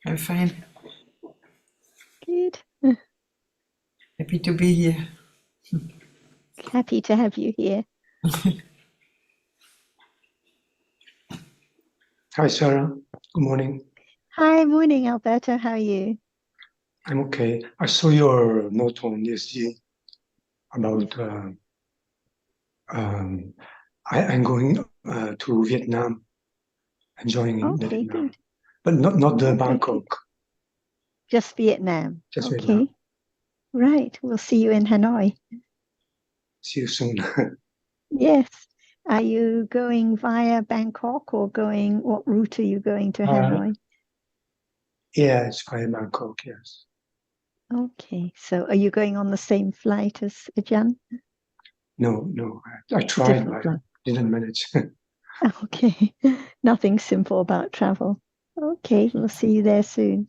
I'm fine. Good. Happy to be here. Happy to have you here. Hi, Sarah. Good morning. Hi, morning, Alberto. How are you? I'm okay. I saw your note on ESG about I'm going to Vietnam, enjoying the Okay, Vietnam, good. but not the Okay, Bangkok, good. Just Vietnam. just Okay. Vietnam. Right. We'll see you in Hanoi. See you soon. Yes. Are you going via Bangkok or what route are you going to Hanoi? Yeah, it's via Bangkok, yes. Okay. So are you going on the same flight as Ajahn? No, I tried, Different but flight. didn't manage. Okay. Nothing simple about travel. Okay. We'll see you there soon.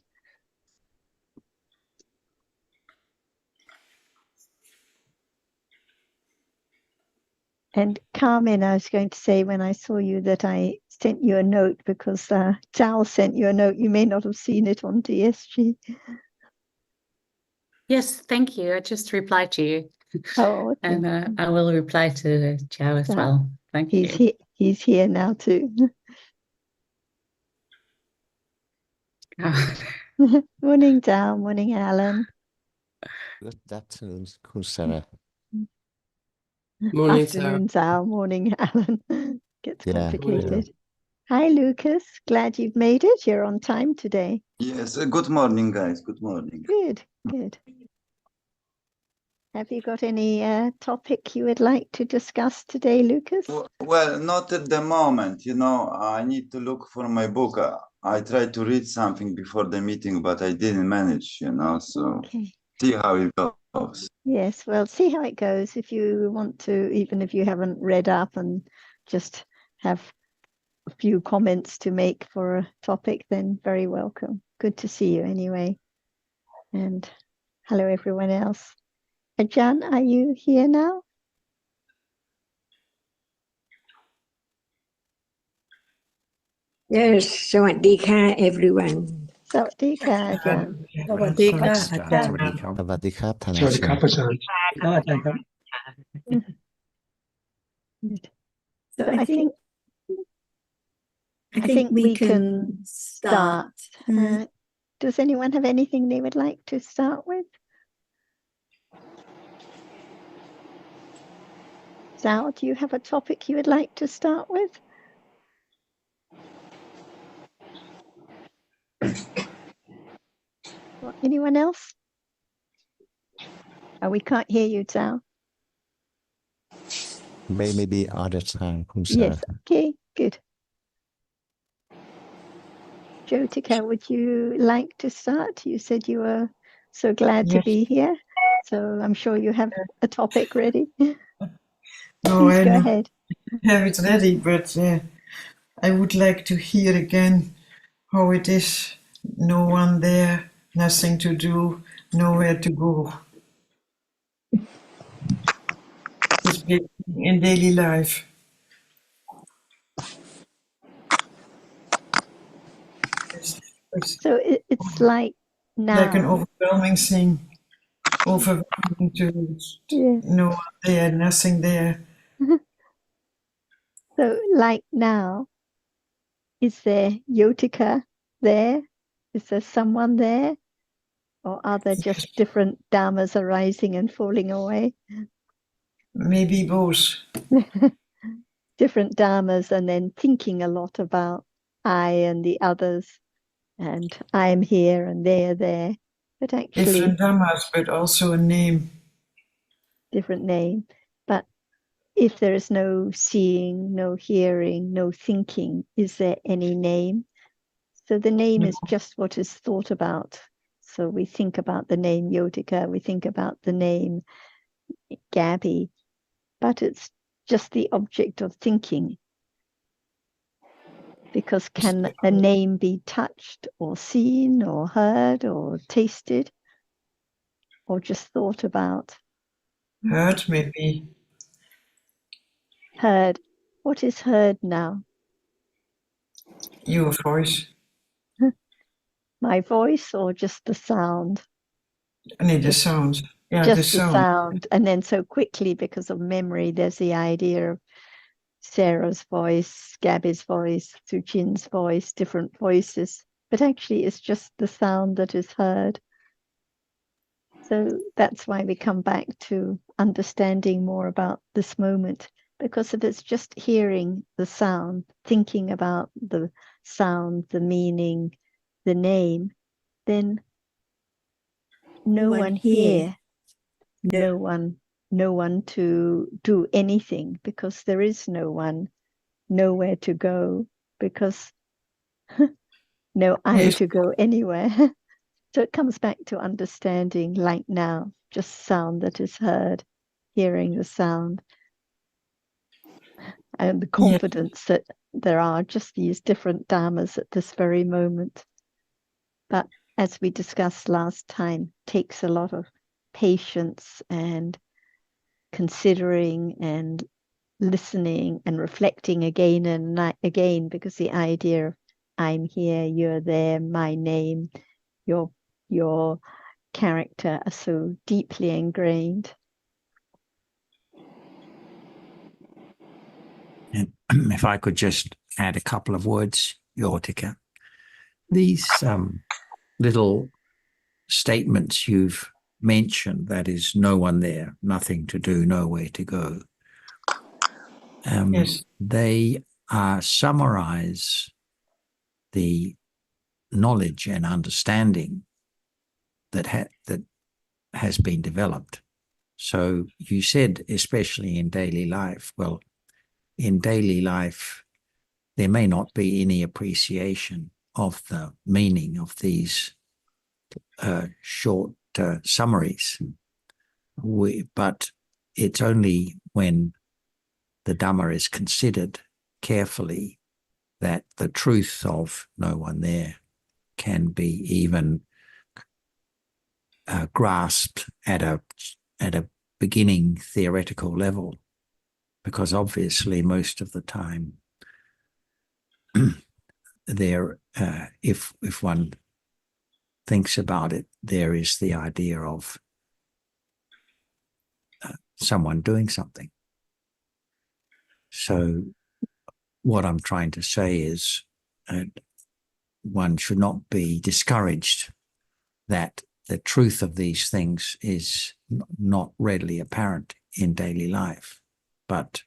And Carmen, I was going to say when I saw you that I sent you a note because Zhao sent you a note. You may not have seen it on DSG. Yes, thank you. I just replied to you. Oh, okay. And I will reply to Joe as well. Thank you. He's here now too. Morning, Zhao. Morning, Alan. Good afternoon, Sarah. Morning, Sarah. Afternoon, Zhao. Morning, Alan. Gets Yeah, complicated. Hi, Lucas. Glad you've made it. You're on time today. Yes, good morning, guys. Good morning. Good. Have you got any topic you would like to discuss today, Lucas? Well, not at the moment. You know, I need to look for my book. I tried to read something before the meeting, but I didn't manage, you know, so Okay. see how it goes. Yes, well, see how it goes. If you want to, even if you haven't read up and just have a few comments to make for a topic, then very welcome. Good to see you anyway. And hello, everyone else. Ajahn, are you here now? Yes, Sawadee everyone. Sawadee-ka, Ajahn. สวัสดีค่ะอาจารย์ สวัสดีครับ Sorry, ธนาชัย Kappa-san. So I think we can start. Does anyone have anything they would like to start with? Zhao, do you have a topic you would like to start with? Or anyone else? Oh, we can't hear you, Zhao. Maybe other time, Yes, okay, good. Jyotika, would you like to start? You said you were so glad to be here. So I'm sure you have a topic ready. No, Please I go don't ahead. have it ready, but I would like to hear again how it is. No one there, nothing to do, nowhere to go. Just being in daily life. So it's like now. Like an overwhelming thing. Overwhelming to no one there, nothing there. So like now, is there Yotika there? Is there someone there? Or are there just different dharmas arising and falling away? Maybe both. Different dharmas and then thinking a lot about I and the others and I'm here and they're there. But actually different dhammas, but also a name. Different name. But if there is no seeing, no hearing, no thinking, is there any name? So the name is just what is thought about. So we think about the name Yotika, we think about the name Gabby, but it's just the object of thinking. Because can a name be touched or seen or heard or tasted or just thought about? Heard, maybe. Heard. What is heard now? Your voice. My my voice or just the sound? Nee, the sound. Yeah, Just the the sound. sound. And then so quickly, because of memory, there's the idea of Sarah's voice, Gabby's voice, Suchin's voice, different voices. But actually, it's just the sound that is heard. So that's why we come back to understanding more about this moment. Because if it's just hearing the sound, thinking about the sound, the meaning, the name, then no one here, no one to do anything, because there is no one, nowhere to go, because no I Yes. to go anywhere. So it comes back to understanding, like now, just sound that is heard, hearing the sound, and the Yes. confidence that there are just these different dhammas at this very moment. But as we discussed last time, takes a lot of patience and considering and listening and reflecting again and again, because the idea of I'm here, you're there, my name, your character are so deeply ingrained. And if I could just add a couple of words, Yortika. These little statements you've mentioned, that is, no one there, nothing to do, nowhere to go, Yes. they summarize the knowledge and understanding that has been developed. So you said, especially in daily life, well, in daily life, there may not be any appreciation of the meaning of these short summaries. But it's only when the Dhamma is considered carefully that the truth of no one there can be even grasped at a beginning theoretical level, because obviously most of the time there, if one thinks about it, there is the idea of someone doing something. So what I'm trying to say is one should not be discouraged that the truth of these things is not readily apparent in daily life. But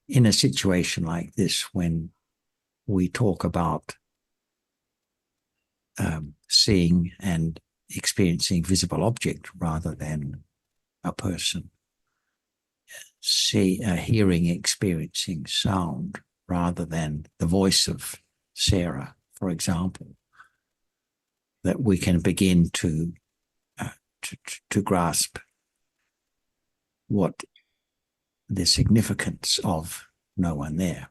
in a situation like this, when we talk about seeing and experiencing visible object rather than a person, hearing, experiencing sound rather than the voice of Sarah, for example, that we can begin to grasp what the significance of no one there.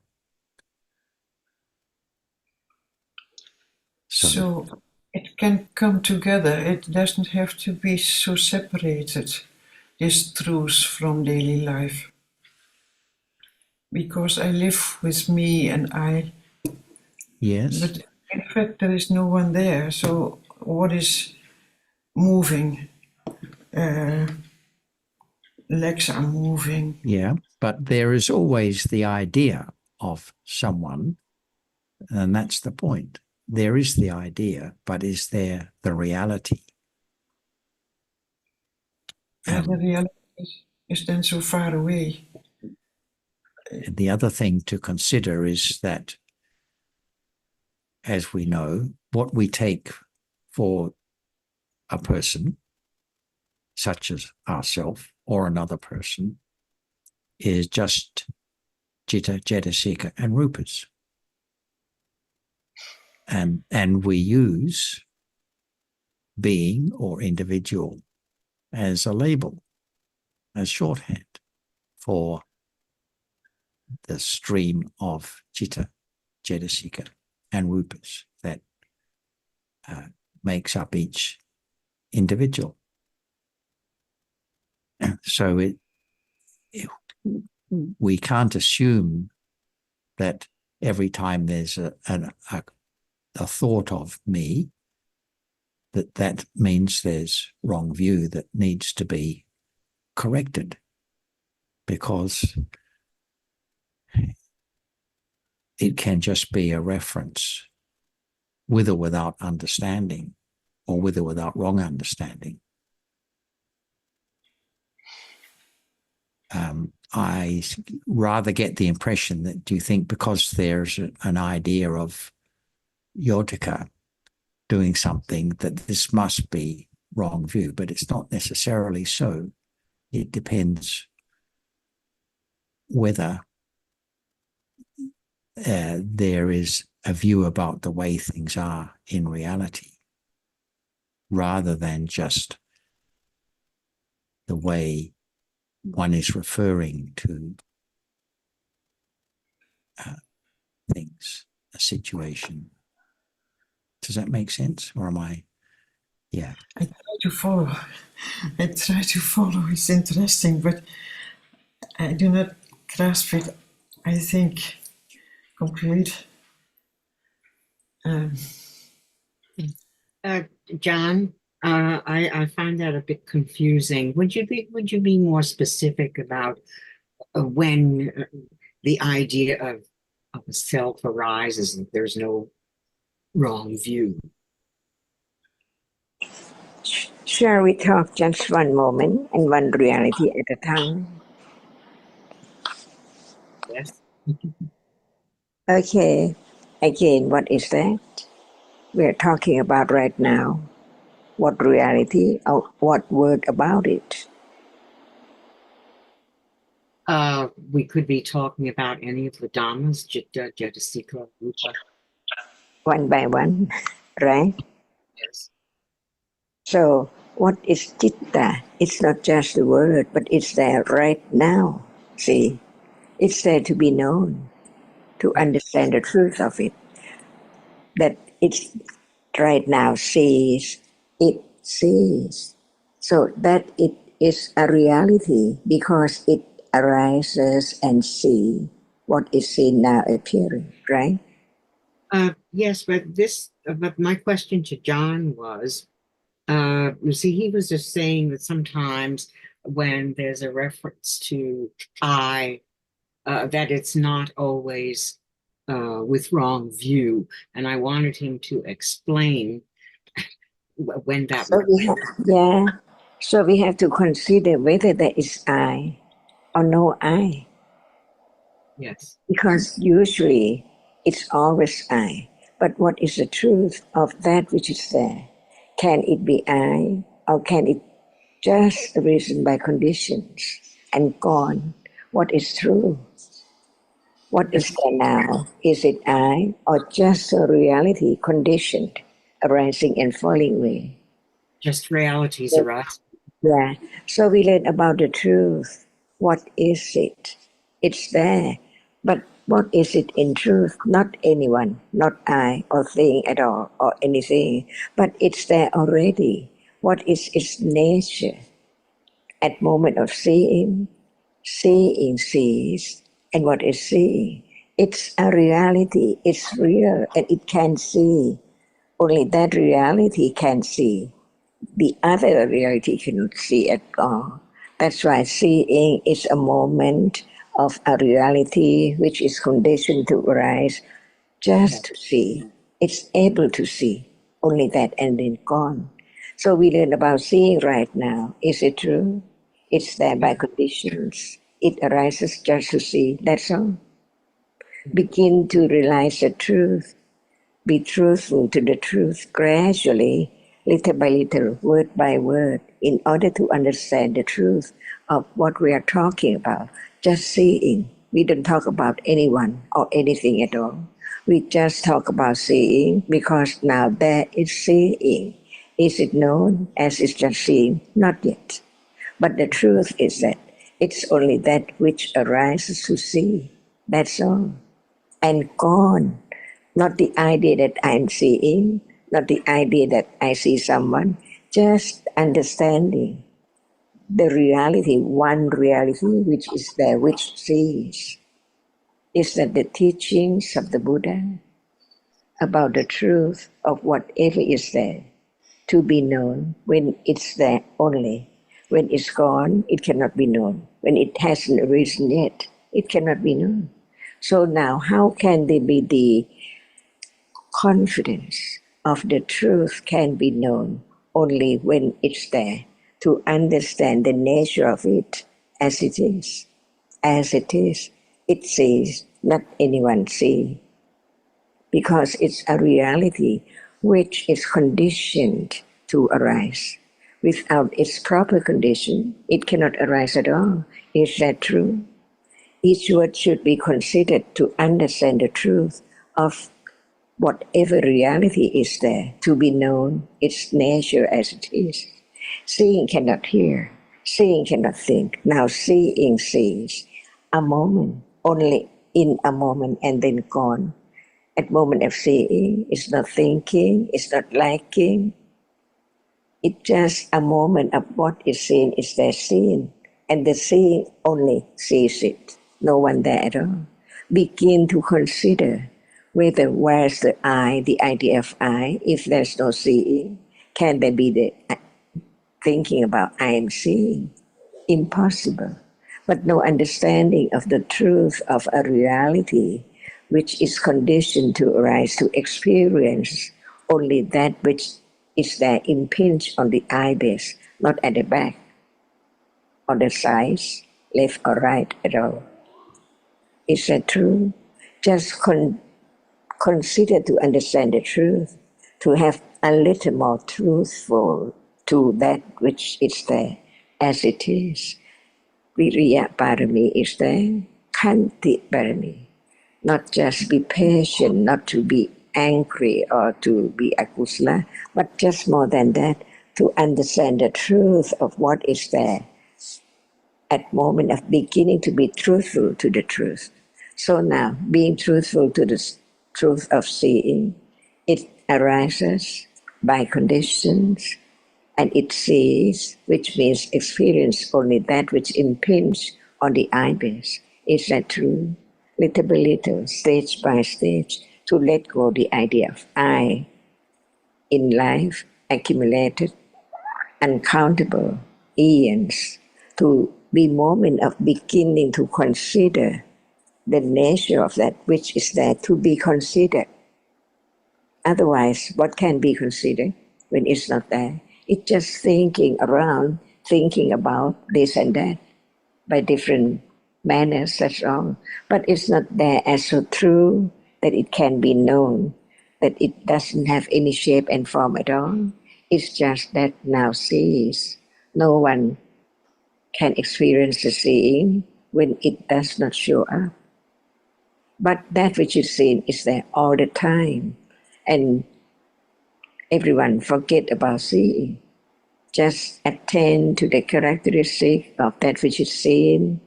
So it can come together. It doesn't have to be so separated, this truth from daily life. Because I live with me and I. Yes. But in fact, there is no one there. So what is moving? Legs are moving. Yeah, but there is always the idea of someone, and that's the point. There is the idea, but is there the reality? The reality is then so far away. And the other thing to consider is that, as we know, what we take for a person, such as ourselves or another person, is just Citta, Cetasika, and Rupas. And we use being or individual as a label, as shorthand for the stream of Citta, Cetasika, and Rupas that makes up each individual. So we can't assume that every time there's a thought of me, that means there's wrong view that needs to be corrected, because it can just be a reference with or without understanding, or with or without wrong understanding. I rather get the impression that, do you think because there's an idea of Yotika doing something that this must be wrong view, but it's not necessarily so. It depends whether there is a view about the way things are in reality, rather than just the way one is referring to things, a situation. Does that make sense? Or am I? Yeah. I try to follow. It's interesting, but I do not grasp it, I think, complete. John, I find that a bit confusing. Would you be more specific about when the idea of a self arises and there's no wrong view? Shall we talk just one moment and one reality at a time? Yes. Okay. Again, what is that we're talking about right now? What reality or what word about it? We could be talking about any of the Dhammas, Citta, Cetasika, Rupa. One by one, right? Yes. So what is Citta? It's not just the word, but it's there right now. See, it's there to be known, to understand the truth of it. That it's right now sees, it sees. So that it is a reality because it arises and see what is seen now appearing, right? Yes, but my question to John was, you see, he was just saying that sometimes when there's a reference to I, that it's not always with wrong view. And I wanted him to explain when that So so we have to consider whether there is I or no I. Yes. Because usually it's always I. But what is the truth of that which is there? Can it be I, or can it just arisen by conditions and gone? What is true? What is there now? Is it I, or just a reality conditioned, arising and falling away? Just realities arise. Yeah. So we learn about the truth. What is it? It's there. But what is it in truth? Not anyone, not I, or thing at all, or anything. But it's there already. What is its nature? At moment of seeing, seeing sees. And what is seeing? It's a reality. It's real, and it can see. Only that reality can see. The other reality cannot see at all. That's why seeing is a moment of a reality which is conditioned to arise just to see. It's able to see, only that, and then gone. So we learn about seeing right now. Is it true? It's there by conditions. It arises just to see, that's all. Begin to realize the truth. Be truthful to the truth gradually, little by little, word by word, in order to understand the truth of what we are talking about. Just seeing. We don't talk about anyone or anything at all. We just talk about seeing because now there is seeing. Is it known as it's just seeing? Not yet. But the truth is that it's only that which arises to see. That's all. And gone. Not the idea that I'm seeing, not the idea that I see someone, just understanding the reality, one reality which is there, which sees. Is that the teachings of the Buddha about the truth of whatever is there? to be known when it's there only. When it's gone, it cannot be known. When it hasn't arisen yet, it cannot be known. So now, how can there be the confidence of the truth can be known only when it's there, to understand the nature of it as it is. As it is, it sees, not anyone see, because it's a reality which is conditioned to arise. Without its proper condition, it cannot arise at all. Is that true? Each word should be considered to understand the truth of whatever reality is there, to be known, its nature as it is. Seeing cannot hear, seeing cannot think. Now seeing sees a moment, only in a moment and then gone. At moment of seeing, it's not thinking, it's not liking. It's just a moment of what is seen is there seen, and the seeing only sees it, no one there at all. Begin to consider whether where's the I, the idea of I, if there's no seeing, can there be the thinking about I am seeing? Impossible. But no understanding of the truth of a reality which is conditioned to arise, to experience only that which is there impinged on the eye base, not at the back, on the sides, left or right at all. Is that true? Just consider to understand the truth, to have a little more truthful to that which is there as it is. Viriya Parami is there, Khanti Parami. Not just be patient, not to be angry or to be akusala, but just more than that, to understand the truth of what is there at moment of beginning to be truthful to the truth. So now, being truthful to the truth of seeing, it arises by conditions, and it sees, which means experience only that which impinges on the eye base. Is that true? Little by little, stage by stage, to let go the idea of I in life, accumulated, uncountable eons, to be moment of beginning to consider the nature of that which is there to be considered. Otherwise, what can be considered when it's not there? It's just thinking around, thinking about this and that by different manners, that's all. But it's not there as so true that it can be known, that it doesn't have any shape and form at all. It's just that now sees. No one can experience the seeing when it does not show up. But that which is seen is there all the time. And everyone forget about seeing. Just attend to the characteristic of that which is seen,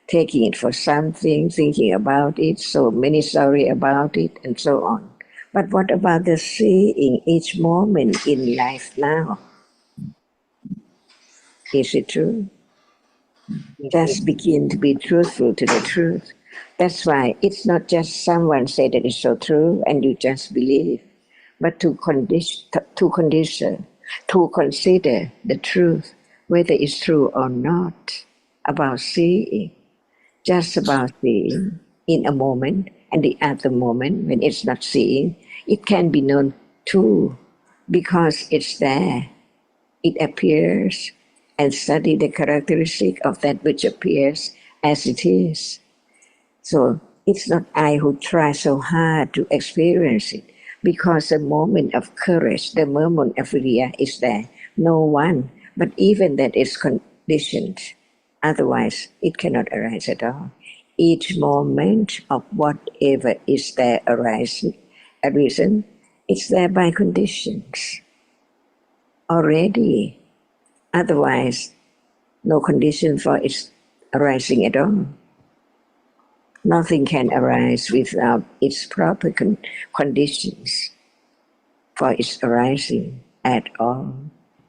taking it for something, thinking about it, so many sorry about it, and so on. But what about the seeing each moment in life now? Is it true? Just begin to be truthful to the truth. That's why it's not just someone say that it's so true and you just believe, but to consider the truth, whether it's true or not, about seeing, just about seeing in a moment, and the other moment when it's not seeing, it can be known too, because it's there. It appears, and study the characteristic of that which appears as it is. So it's not I who try so hard to experience it, because the moment of courage, the moment of viriya is there. No one, but even that is conditioned. Otherwise, it cannot arise at all. Each moment of whatever is there arisen, it's there by conditions already. Otherwise, no condition for its arising at all. Nothing can arise without its proper conditions for its arising at all.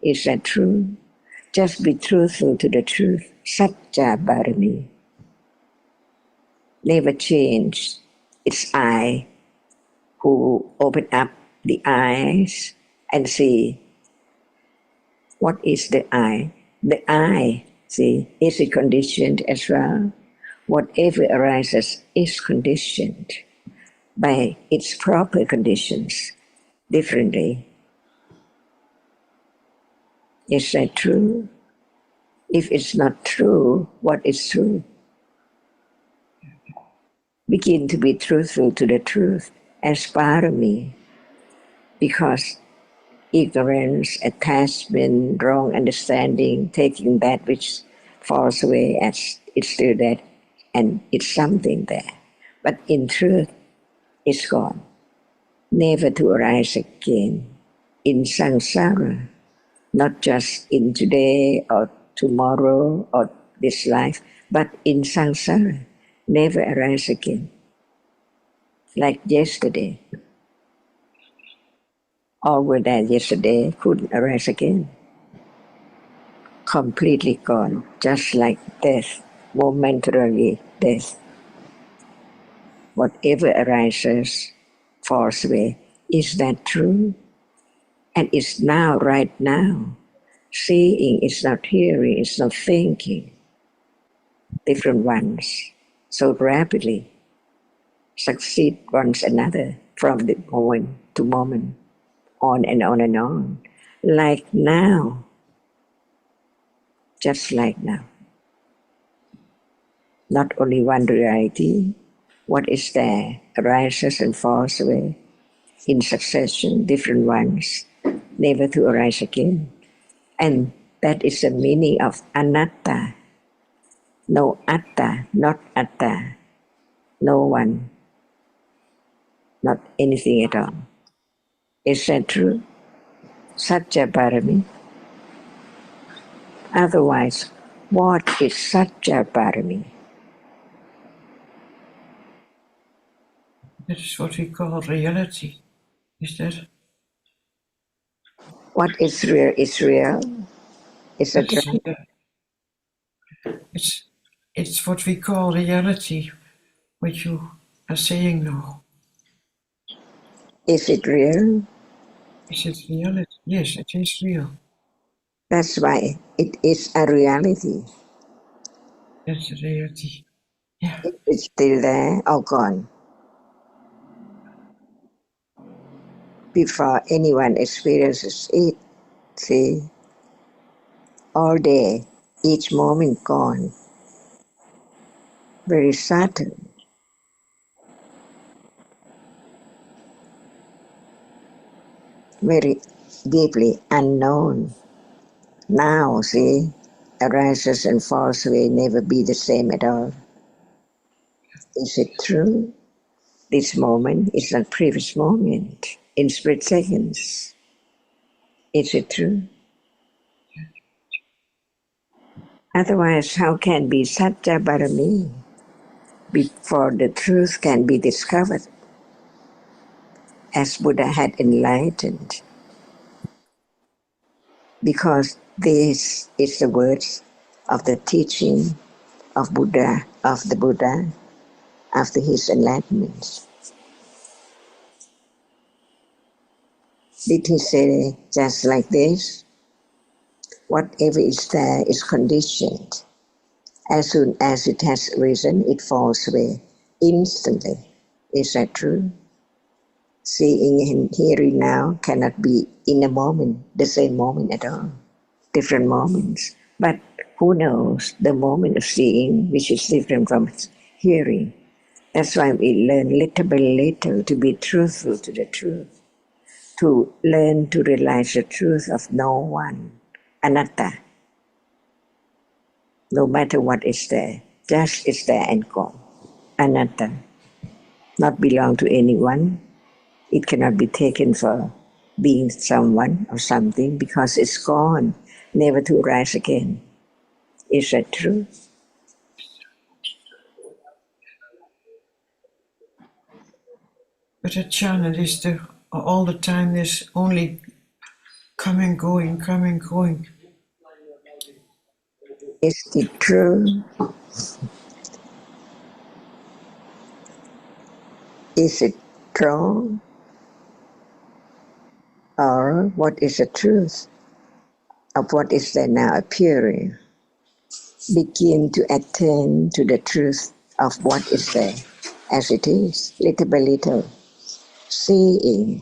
Is that true? Just be truthful to the truth. Satya Bharani. Never change. It's I who open up the eyes and see What is the I? The I, see, is it conditioned as well? Whatever arises is conditioned by its proper conditions differently. Is that true? If it's not true, what is true? Begin to be truthful to the truth as part of me, because ignorance, attachment, wrong understanding, taking that which falls away as it's still there and it's something there. But in truth, it's gone, never to arise again. In samsara, not just in today or tomorrow or this life, but in samsara, never arise again. Like yesterday. All were there yesterday, couldn't arise again. Completely gone, just like death, momentarily death. Whatever arises falls away. Is that true? And it's now, right now. Seeing is not hearing, it's not thinking. Different ones so rapidly succeed one another from the moment to moment, on and on and on. Like now, just like now. Not only one reality, what is there arises and falls away in succession, different ones, never to arise again. And that is the meaning of anatta. No atta, not atta. No one, not anything at all. Is that true? Satya Parami. Otherwise, what is Satya Parami? That is what we call reality. Is that? What is real is real. Is that It's, right? it's what we call reality, what you are saying now. Is it real? Is it reality? Yes, it is real. That's why it is a reality. That's a reality. Yeah. It's still there or gone. Before anyone experiences it, see, all day, each moment gone, very certain, very deeply unknown. Now, see, arises and falls away, never be the same at all. Is it true? This moment is not previous moment, in split seconds. Is it true? Otherwise, how can be Satya Barami before the truth can be discovered as Buddha had enlightened? Because this is the words of the teaching of Buddha, of the Buddha after his enlightenment. Did he say just like this? Whatever is there is conditioned. As soon as it has risen, it falls away instantly. Is that true? Seeing and hearing now cannot be in a moment, the same moment at all. Different moments. But who knows the moment of seeing, which is different from hearing. That's why we learn little by little to be truthful to the truth. To learn to realize the truth of no one. Anatta. No matter what is there, just is there and gone. Anatta. Not belong to anyone. It cannot be taken for being someone or something because it's gone, never to rise again. Is that true? But a channel is all the time there's only coming, going, coming, going. Is it true? Is it wrong? Or what is the truth? of what is there now appearing, begin to attend to the truth of what is there as it is, little by little. Seeing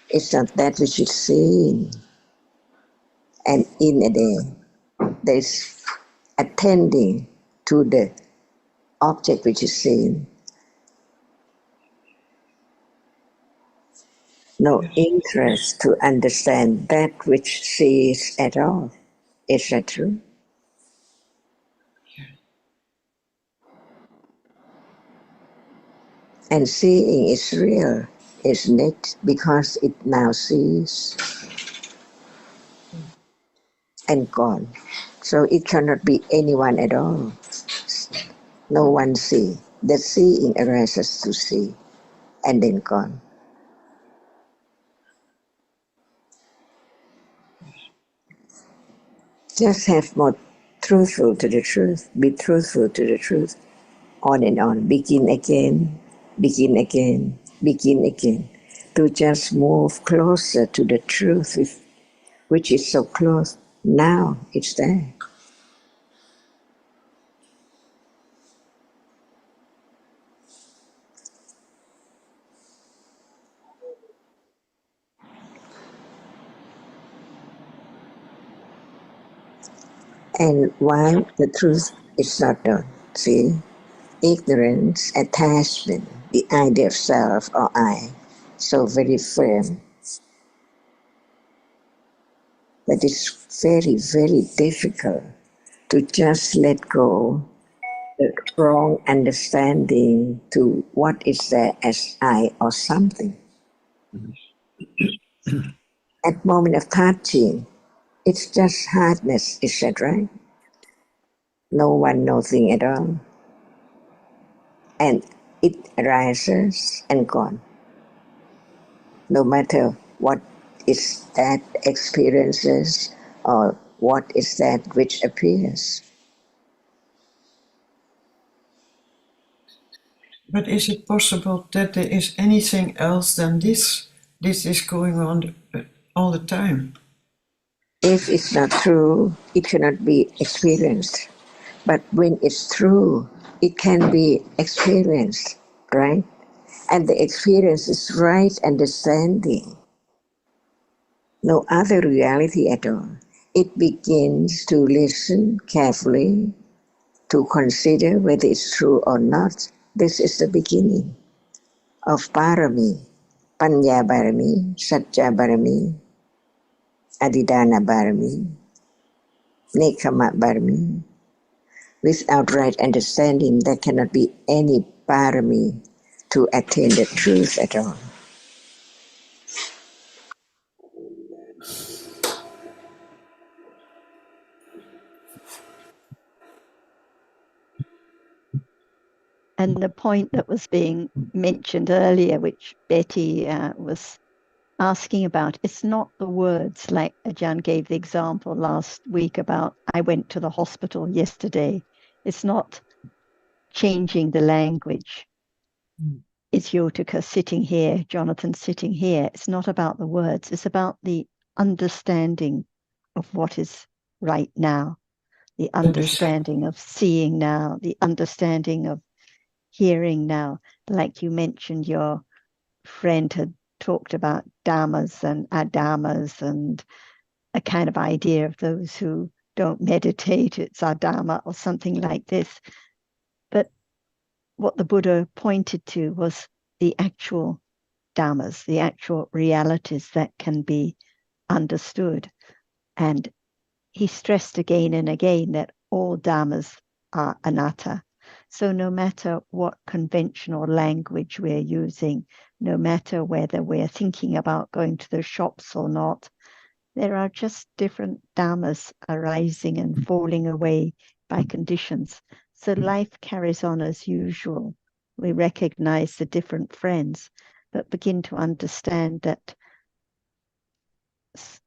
is not that which is seen, and in a day there's attending to the object which is seen. No interest to understand that which sees at all. Is that true? And seeing is real, isn't it? Because it now sees and gone. So it cannot be anyone at all. No one see. The seeing arises to see and then gone. Just have more truthful to the truth. Be truthful to the truth. On and on. Begin again, begin again, begin again. To just move closer to the truth which is so close. Now it's there. And why the truth is not known? See? Ignorance, attachment, the idea of self or I, so very firm that it's very, very difficult to just let go the wrong understanding to what is there as I or something. At moment of touching, it's just hardness, is that right? No one, nothing at all. And it arises and gone. No matter what is that experiences or what is that which appears. But is it possible that there is anything else than this? This is going on all the time. If it's not true, it cannot be experienced. But when it's true, it can be experienced, right? And the experience is right understanding. No other reality at all. It begins to listen carefully, to consider whether it's true or not. This is the beginning of parami, panya barami, satya barami, adidana barami, nekama barami. Without right understanding, there cannot be any parami to attain the truth at all. And the point that was being mentioned earlier, which Betty was asking about, it's not the words, like Ajahn gave the example last week about I went to the hospital yesterday. It's not changing the language. It's Yotika sitting here, Jonathan sitting here. It's not about the words. It's about the understanding of what is right now, the understanding of seeing now, the understanding of hearing now. Like you mentioned, your friend had talked about dhammas and adhammas and a kind of idea of those who don't meditate, it's adhamma or something like this. But what the Buddha pointed to was the actual dhammas, the actual realities that can be understood. And he stressed again and again that all dhammas are anatta. So no matter what conventional language we're using, no matter whether we're thinking about going to the shops or not, there are just different dhammas arising and falling away by conditions. So life carries on as usual. We recognize the different friends, but begin to understand that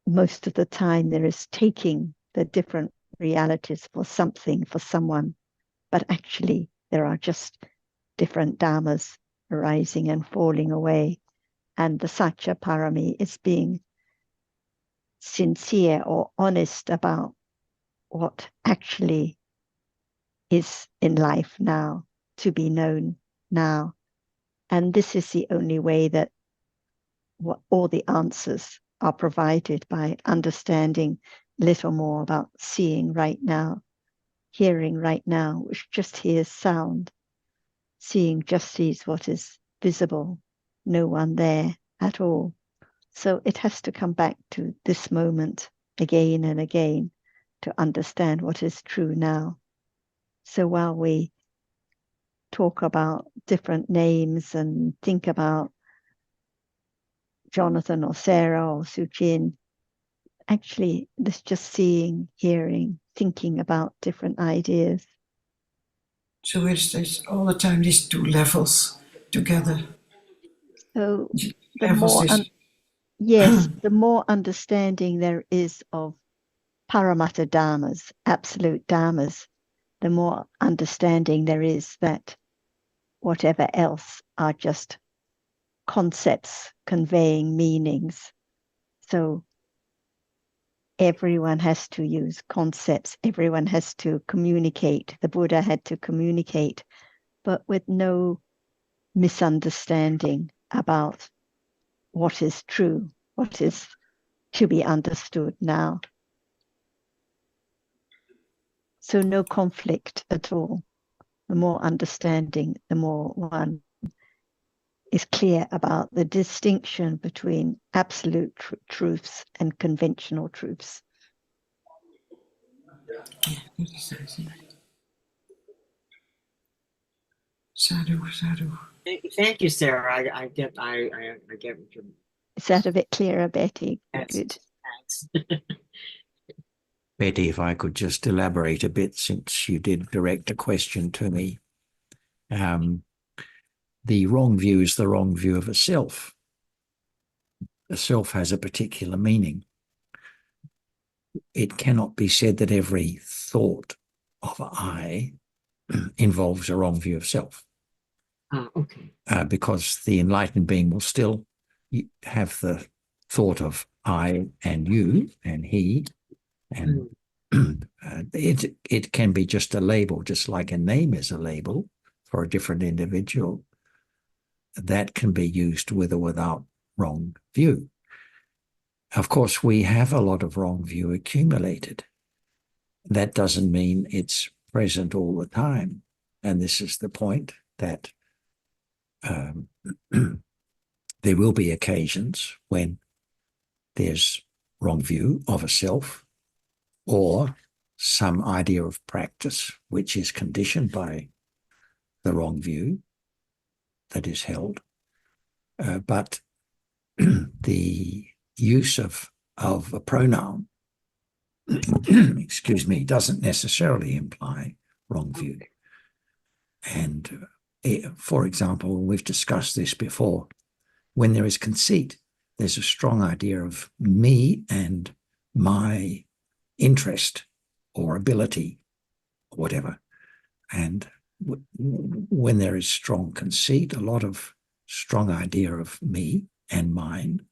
most of the time there is taking the different realities for something, for someone, but actually there are just different dhammas arising and falling away. And the Satya Parami is being sincere or honest about what actually is in life now, to be known now. And this is the only way that all the answers are provided, by understanding a little more about seeing right now, hearing right now, which just hears sound. Seeing just sees what is visible, no one there at all. So it has to come back to this moment again and again to understand what is true now. So while we talk about different names and think about Jonathan or Sarah or Suchin, actually this just seeing, hearing, thinking about different ideas. So it's all the time these two levels together. So the Levels more, is yes, the more understanding there is of Paramatta Dhammas, absolute Dhammas, the more understanding there is that whatever else are just concepts conveying meanings. So everyone has to use concepts, everyone has to communicate. The Buddha had to communicate, but with no misunderstanding about what is true, what is to be understood now. So no conflict at all. The more understanding, the more one is clear about the distinction between absolute truths and conventional truths. sadhu, sadhu. Thank you, Sarah. I get what you're. Is that a bit clearer, Betty? Yes. Good. Thanks. Betty, if I could just elaborate a bit, since you did direct a question to me. The wrong view is the wrong view of a self. A self has a particular meaning. It cannot be said that every thought of I involves a wrong view of self. Okay. Because the enlightened being will still have the thought of I and you and he, and it can be just a label, just like a name is a label for a different individual. That can be used with or without wrong view. Of course, we have a lot of wrong view accumulated. That doesn't mean it's present all the time. And this is the point, that there will be occasions when there's wrong view of a self, or some idea of practice which is conditioned by the wrong view that is held. But the use of a pronoun, excuse me, doesn't necessarily imply wrong view. And for example, we've discussed this before, when there is conceit, there's a strong idea of me and my interest or ability, or whatever. And when there is strong conceit, a lot of strong idea of me and mine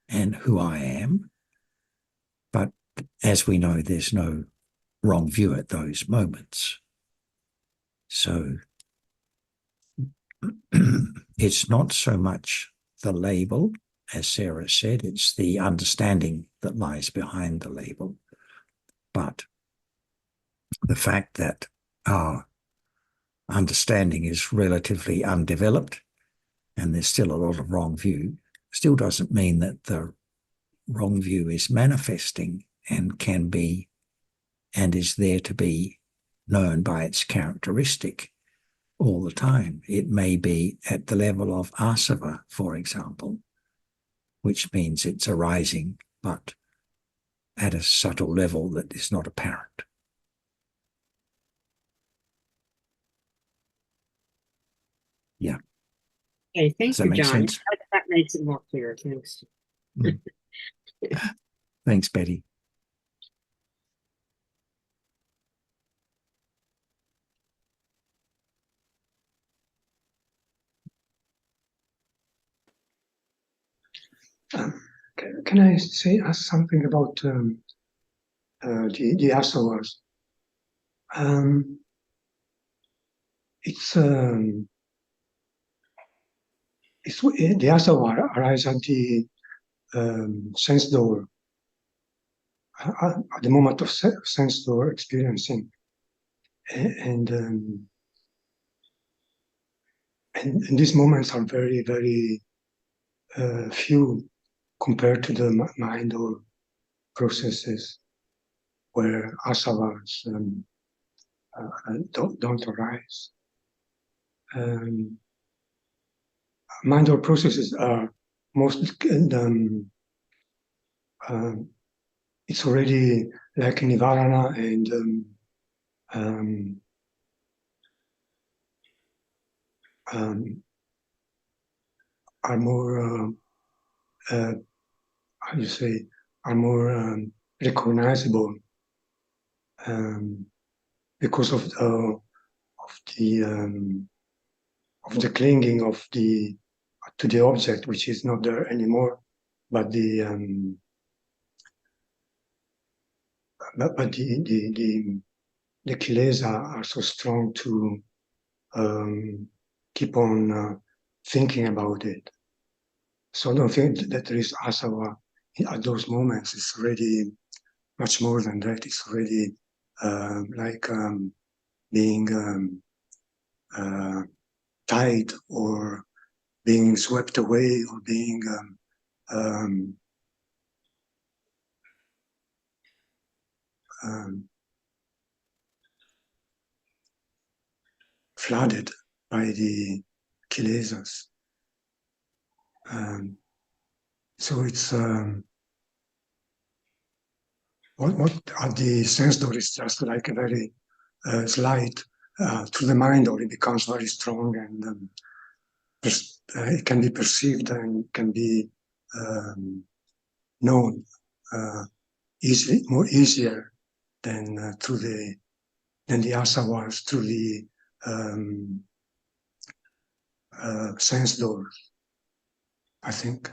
and who I am. But as we know, there's no wrong view at those moments. So it's not so much the label, as Sarah said, it's the understanding that lies behind the label. But the fact that our understanding is relatively undeveloped and there's still a lot of wrong view, still doesn't mean that the wrong view is manifesting and can be and is there to be known by its characteristic all the time. It may be at the level of asava, for example, which means it's arising, but at a subtle level that is not apparent. Yeah. Okay, thank Does that you, make John. sense? That makes it more clear. Thanks. Thanks, Betty. Can I ask something about the asavas? It's the asava arises at the sense door, at the moment of sense door experiencing, and these moments are very, very few compared to the mind or processes where asavas don't arise. Mind or processes are most it's already like nivarana and are more how you say, are more recognizable because of the clinging of to the object, which is not there anymore, but the kilesa are so strong to keep on thinking about it. So I don't think that there is asava at those moments. It's already much more than that. It's already like being tied or being swept away or being flooded by the kilesas. So it's what at the sense door is just like a very slight to the mind, or it becomes very strong and it can be perceived and can be known more easier than through the asavas through the sense doors, I think.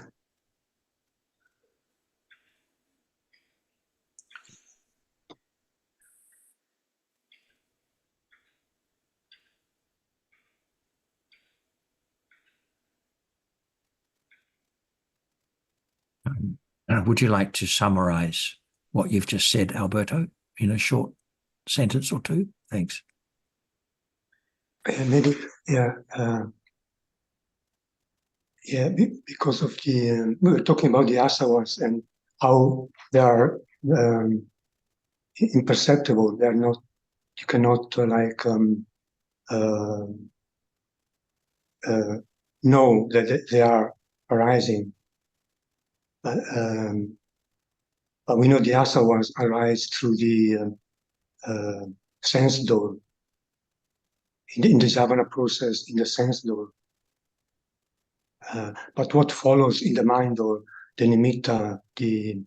Would you like to summarize what you've just said, Alberto, in a short sentence or two? Thanks. Maybe, yeah. Because of we were talking about the asavas and how they are imperceptible. They are not. You cannot know that they are arising. But we know the asavas arise through the sense door. In the Javana process, in the sense door. But what follows in the mind door, the nimitta, the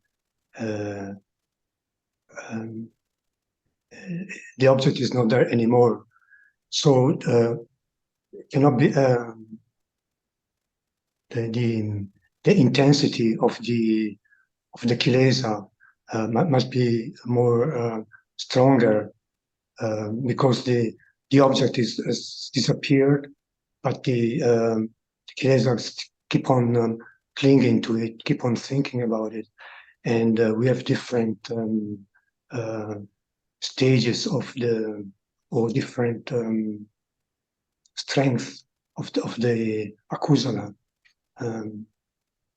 object is not there anymore. So it cannot be the intensity of the kilesa must be more stronger because the object is disappeared, but the kilesas keep on clinging to it, keep on thinking about it, and we have different stages of or different strength of the akusala.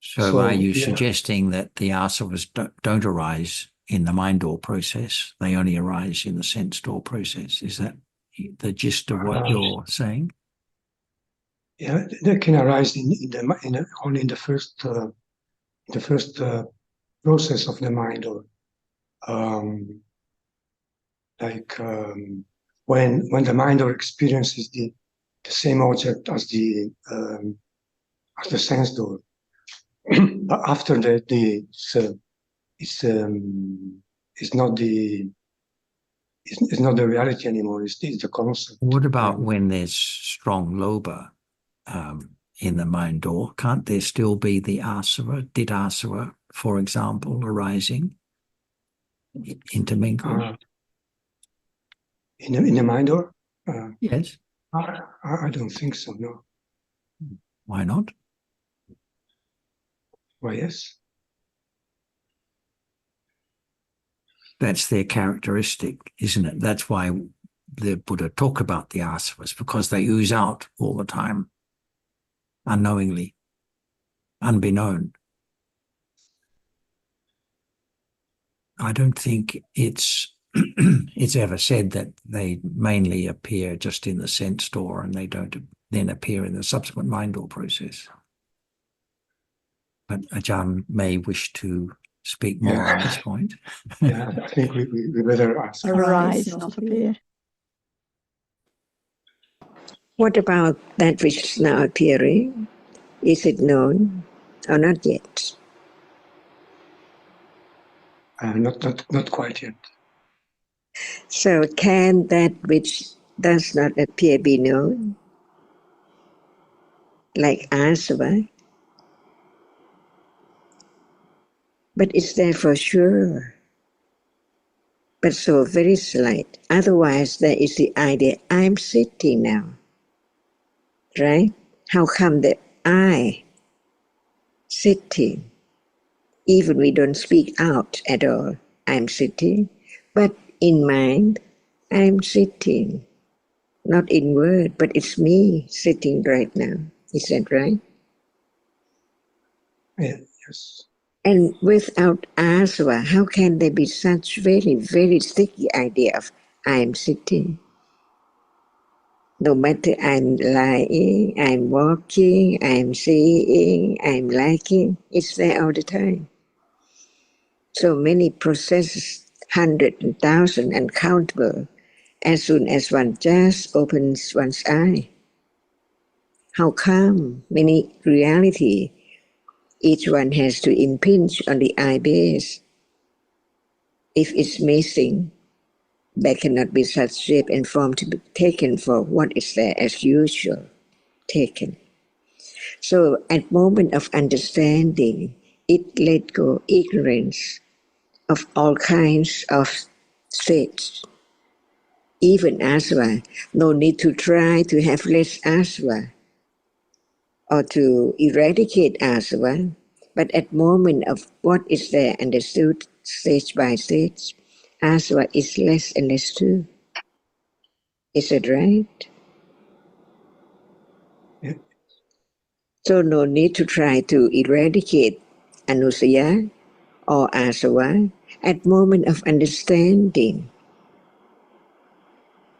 So are you suggesting that the asavas don't arise in the mind door process? They only arise in the sense door process. Is that the gist of what you're saying? Yeah, they can arise only in the first process of the mind, or when the mind or experiences the same object as the sense door. But after that, it's not the reality anymore. It's the concept. What about when there's strong lobha in the mind door? Can't there still be the asava, did asava for example, arising, intermingled? In the mind, or? Yes. I don't think so, no. Why not? Why, yes. That's their characteristic, isn't it? That's why the Buddha talk about the asavas, because they ooze out all the time, unknowingly, unbeknown. I don't think it's it's ever said that they mainly appear just in the sense door and they don't then appear in the subsequent mind door process. But Ajahn may wish to speak more on this point. Yeah, I think we better ask. Arise, not appear. What about that which is now appearing? Is it known or not yet? Not quite yet. So can that which does not appear be known? Like asava? But it's there for sure. But so very slight. Otherwise there is the idea, I'm sitting now. Right? How come that I sitting? Even we don't speak out at all. I'm sitting. But in mind, I'm sitting. Not in word, but it's me sitting right now. Is that right? Yeah, yes. And without asava, how can there be such very, very sticky idea of I'm sitting? No matter I'm lying, I'm walking, I'm seeing, I'm liking, it's there all the time. So many processes, 100,000 uncountable, as soon as one just opens one's eye. How come many reality, each one has to impinge on the eye base? If it's missing, there cannot be such shape and form to be taken for what is there as usual, taken. So at moment of understanding, it let go ignorance of all kinds of states. Even asava, no need to try to have less asava or to eradicate asava, but at moment of what is there understood stage by stage, asava is less and less too. Is it right? Yeah. So no need to try to eradicate anusaya or asava. At moment of understanding,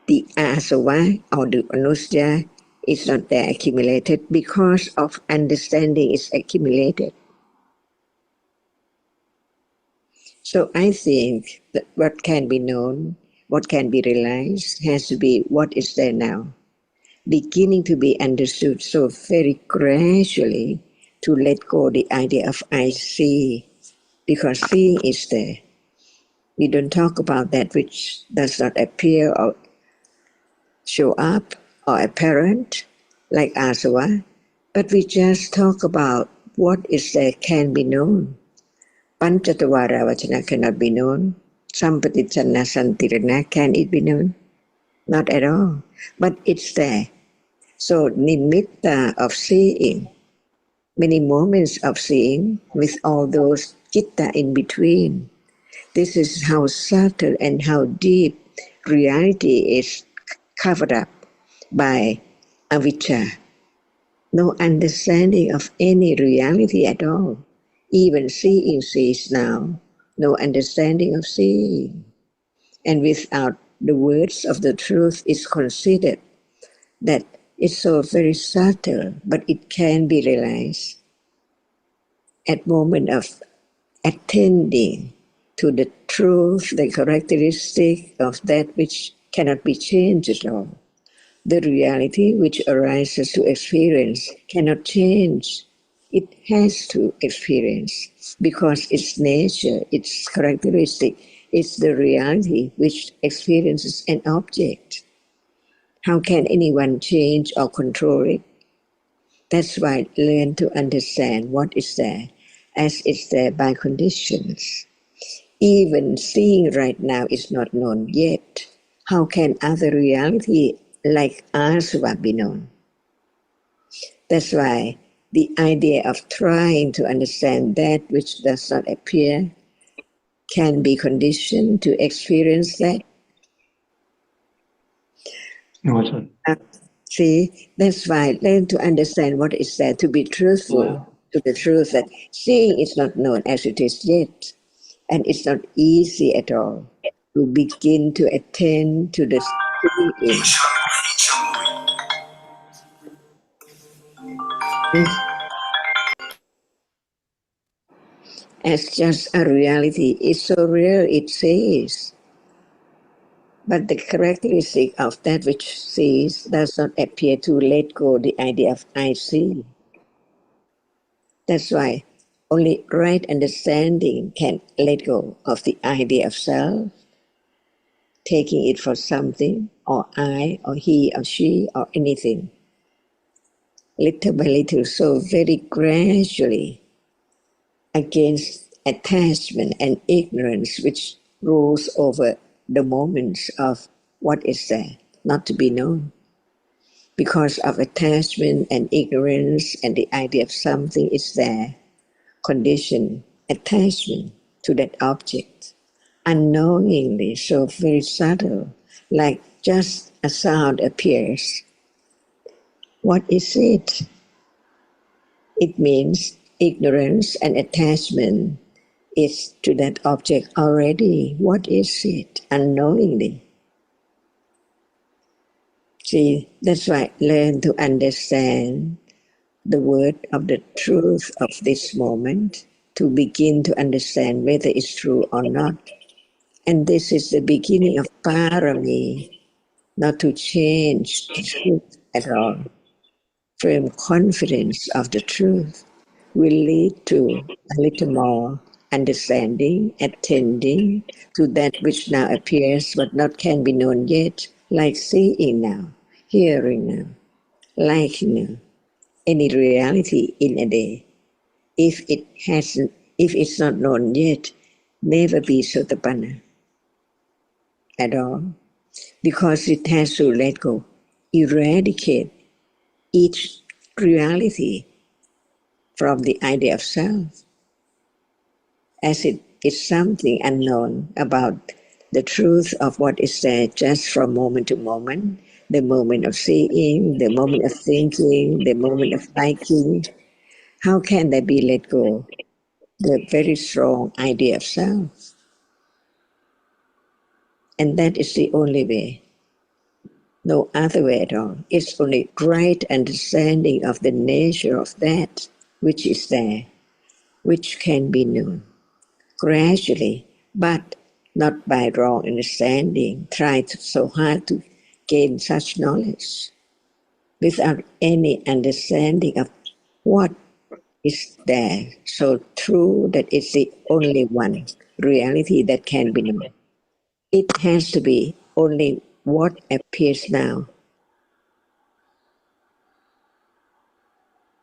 the asava or the anusaya is not there accumulated because of understanding is accumulated. So I think that what can be known, what can be realized, has to be what is there now, beginning to be understood so very gradually to let go the idea of I see, because seeing is there. We don't talk about that which does not appear or show up or apparent, like asava, but we just talk about what is there can be known. Panchatavara vachana cannot be known. Sampatichana santirana, can it be known? Not at all, but it's there. So nimitta of seeing, many moments of seeing with all those citta in between. This is how subtle and how deep reality is covered up by avijja. No understanding of any reality at all. Even seeing sees now, no understanding of seeing. And without the words of the truth is considered that it's so very subtle, but it can be realized at moment of attending to the truth, the characteristic of that which cannot be changed at all. The reality which arises to experience cannot change. It has to experience because its nature, its characteristic, is the reality which experiences an object. How can anyone change or control it? That's why learn to understand what is there. as it's there by conditions. Even seeing right now is not known yet. How can other reality like Asava be known? That's why the idea of trying to understand that which does not appear can be conditioned to experience that. No, sir. See, that's why learn to understand what is there, to be truthful to the truth that seeing is not known as it is yet. And it's not easy at all to begin to attend to the seeing. As just a reality, it's so real it says. But the characteristic of that which sees does not appear to let go the idea of I see. That's why only right understanding can let go of the idea of self, taking it for something, or I, or he, or she, or anything. Little by little, so very gradually, against attachment and ignorance which rules over the moments of what is there, not to be known. Because of attachment and ignorance and the idea of something is there, condition, attachment to that object, unknowingly, so very subtle, like just a sound appears. What is it? It means ignorance and attachment is to that object already. What is it? Unknowingly. See, that's why learn to understand the word of the truth of this moment to begin to understand whether it's true or not. And this is the beginning of parami, not to change the truth at all. Firm confidence of the truth will lead to a little more understanding, attending to that which now appears but not can be known yet, like seeing now, hearing now, liking now, any reality in a day. If it's not known yet, never be sotapanna at all, because it has to let go, eradicate each reality from the idea of self, as it is something unknown about the truth of what is there just from moment to moment, the moment of seeing, the moment of thinking, the moment of liking. How can that be let go? The very strong idea of self. And that is the only way. No other way at all. It's only right understanding of the nature of that which is there, which can be known gradually, but not by wrong understanding. Try so hard to gain such knowledge without any understanding of what is there, so true that it's the only one reality that can be known. It has to be only what appears now.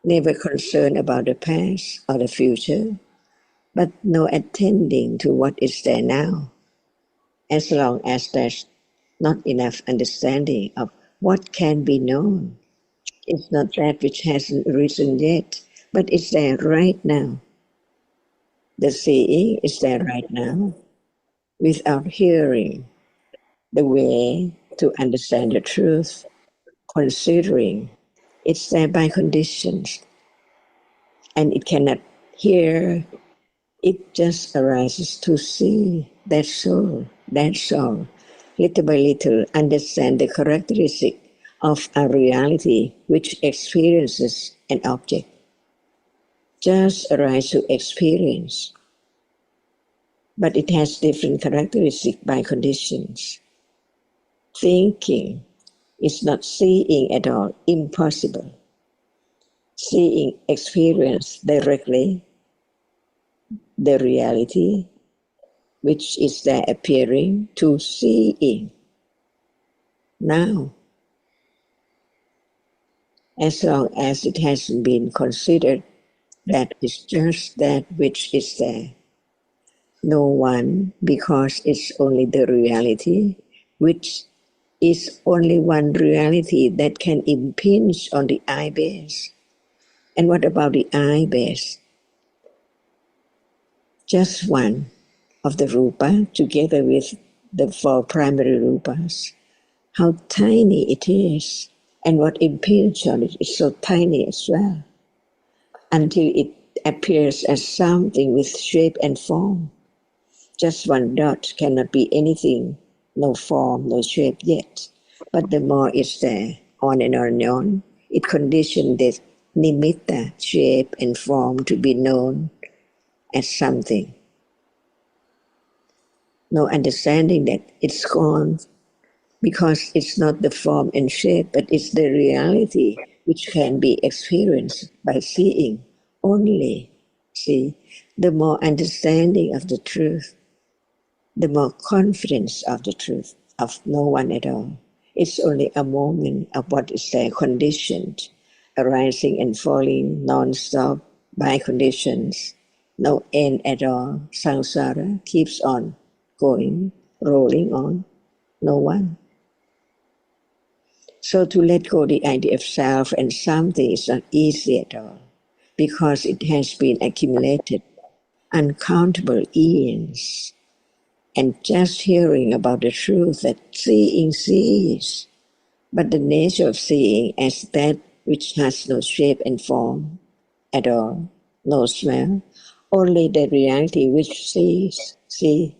Never concerned about the past or the future, but no attending to what is there now. As long as there's not enough understanding of what can be known. It's not that which hasn't arisen yet, but it's there right now. The seeing is there right now, without hearing the way to understand the truth, considering it's there by conditions, and it cannot hear, it just arises to see. That's all. That's all. Little by little, understand the characteristic of a reality which experiences an object. Just arise to experience, but it has different characteristics by conditions. Thinking is not seeing at all, impossible. Seeing experience directly the reality which is there appearing to seeing now. As long as it hasn't been considered that is just that which is there. No one, because it's only the reality, which is only one reality that can impinge on the I base. And what about the I base? Just one of the rupa together with the four primary rupas. How tiny it is, and what impinges on it is so tiny as well, until it appears as something with shape and form. Just one dot cannot be anything, no form, no shape yet. But the more it's there, on and on and on, it conditions the nimitta, shape and form, to be known as something. No understanding that it's gone, because it's not the form and shape, but it's the reality which can be experienced by seeing only. See, the more understanding of the truth, the more confidence of the truth, of no one at all. It's only a moment of what is there, conditioned, arising and falling non-stop by conditions, no end at all. Samsara keeps on going, rolling on, no one. So to let go the idea of self and something is not easy at all, because it has been accumulated uncountable years. And just hearing about the truth that seeing sees, but the nature of seeing as that which has no shape and form at all, no smell, only the reality which sees, see,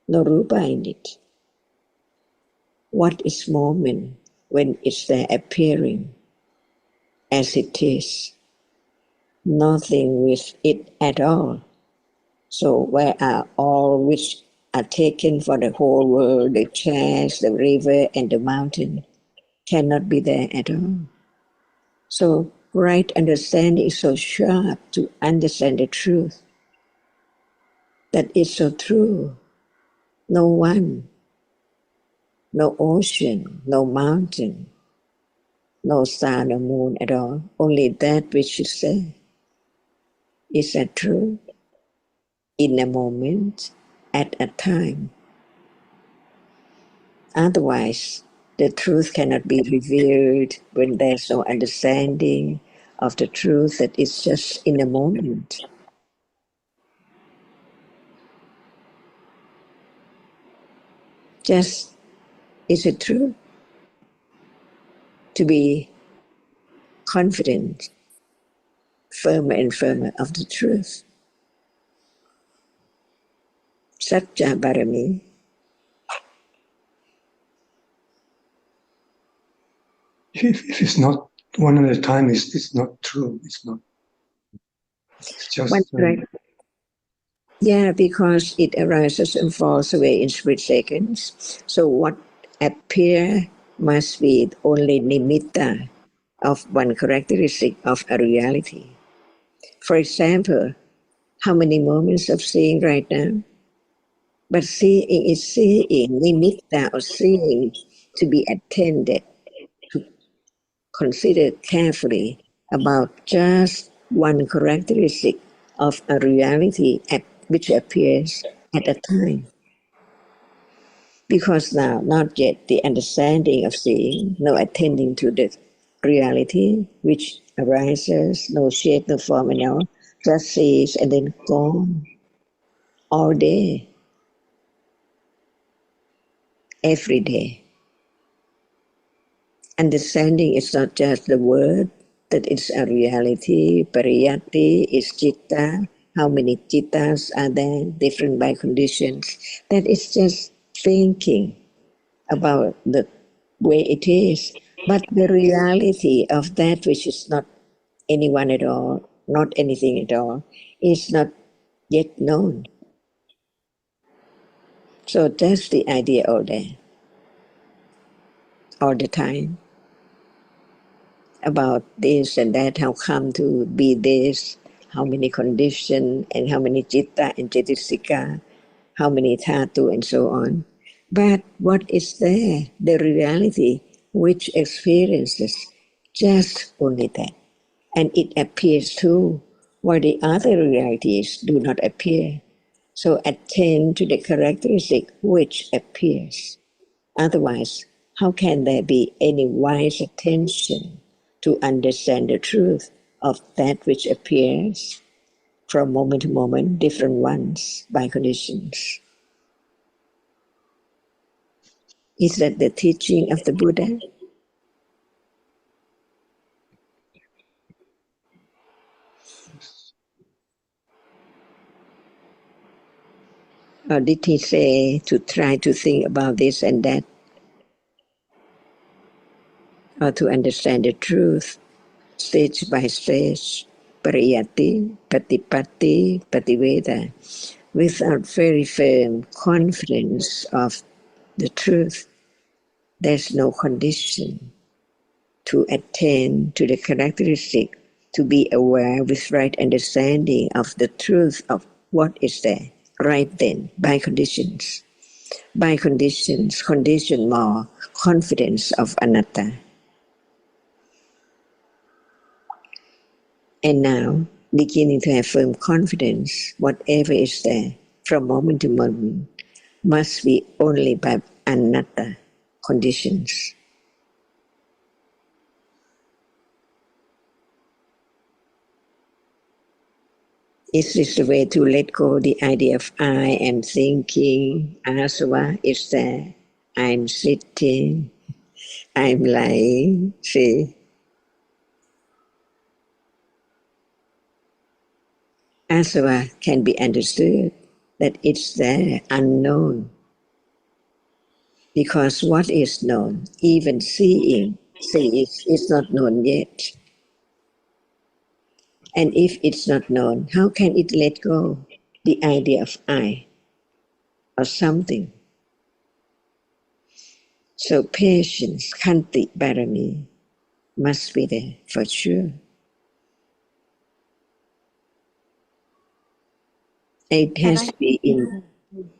no rupa in it. What is moment when it's there appearing as it is? Nothing with it at all. So where are all which are taken for the whole world, the chairs, the river, and the mountain, cannot be there at all. So right understanding is so sharp to understand the truth, that is so true. No one, no ocean, no mountain, no star, no moon at all. Only that which is there. Is that true? In a moment, at a time. Otherwise, the truth cannot be revealed when there's no understanding of the truth that is just in a moment. Just, is it true? To be confident, firmer and firmer of the truth. Satya Barami. If it's not one at a time, it's not true. It's not. It's just. Right. Yeah, because it arises and falls away in split seconds. So what appear must be only nimitta of one characteristic of a reality. For example, how many moments of seeing right now? But seeing is seeing, nimitta of seeing, to be attended, to consider carefully about just one characteristic of a reality which appears at a time. Because now, not yet the understanding of seeing, no attending to the reality which arises, no shape, no form, and all, just sees and then gone all day, every day. Understanding is not just the word, that it's a reality. Pariyatti is citta. How many cittas are there, different by conditions? That is just thinking about the way it is. But the reality of that which is not anyone at all, not anything at all, is not yet known. So that's the idea all day, all the time, about this and that, how come to be this, how many conditions, and how many citta and cetasika, how many dhatu, and so on. But what is there, the reality which experiences just only that. And it appears too while the other realities do not appear. So attend to the characteristic which appears. Otherwise, how can there be any wise attention to understand the truth of that which appears from moment to moment, different ones by conditions? Is that the teaching of the Buddha? Or did he say to try to think about this and that, or to understand the truth stage by stage, pariyati, patipatti, pativeda, without very firm confidence of the truth? There's no condition to attain to the characteristic, to be aware with right understanding of the truth of what is there, right then, by conditions. By conditions, condition more confidence of anatta. And now, beginning to have firm confidence, whatever is there, from moment to moment, must be only by anatta conditions. Is this the way to let go the idea of I am thinking, asava is there, I'm sitting, I'm lying, see? Asava can be understood that it's there, unknown. Because what is known, even seeing, is not known yet. And if it's not known, how can it let go the idea of I or something? So patience, khanti barami, must be there for sure. It has to be in.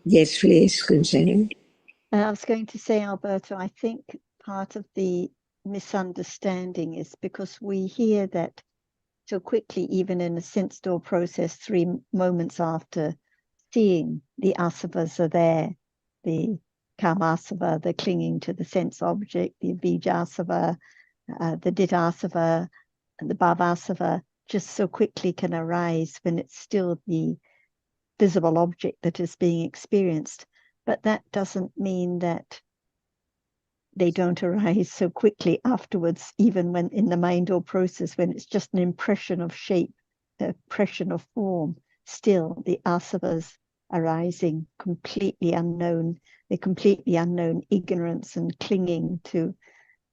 Yes, please, Kunzana. I was going to say, Alberto, I think part of the misunderstanding is because we hear that so quickly, even in a sense door process, 3 moments after seeing, the asavas are there, the kamasava, the clinging to the sense object, the vijasava, the didasava, and the bhavasava just so quickly can arise when it's still the visible object that is being experienced. But that doesn't mean that they don't arise so quickly afterwards, even when in the mind or process, when it's just an impression of shape, an impression of form. Still, the asavas arising, completely unknown, the completely unknown ignorance and clinging to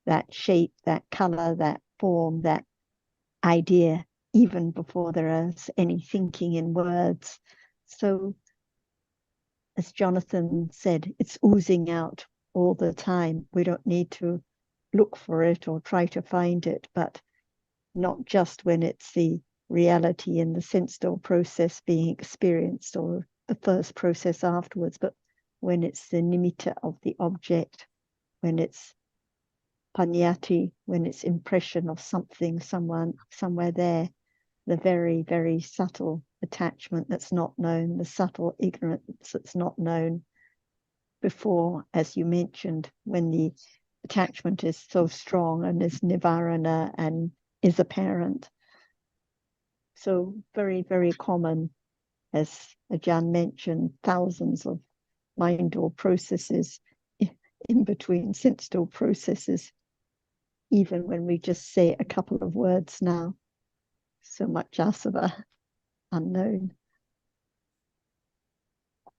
that shape, that color, that form, that idea, even before there is any thinking in words. So, as Jonathan said, it's oozing out all the time. We don't need to look for it or try to find it, but not just when it's the reality in the sense door process being experienced or the first process afterwards, but when it's the nimitta of the object, when it's panyati, when it's impression of something, someone, somewhere there, the very, very subtle attachment that's not known, the subtle ignorance that's not known before, as you mentioned, when the attachment is so strong and is nivarana and is apparent. So very, very common, as Ajahn mentioned, thousands of mind door processes in between sense door processes, even when we just say a couple of words now. So much asava unknown.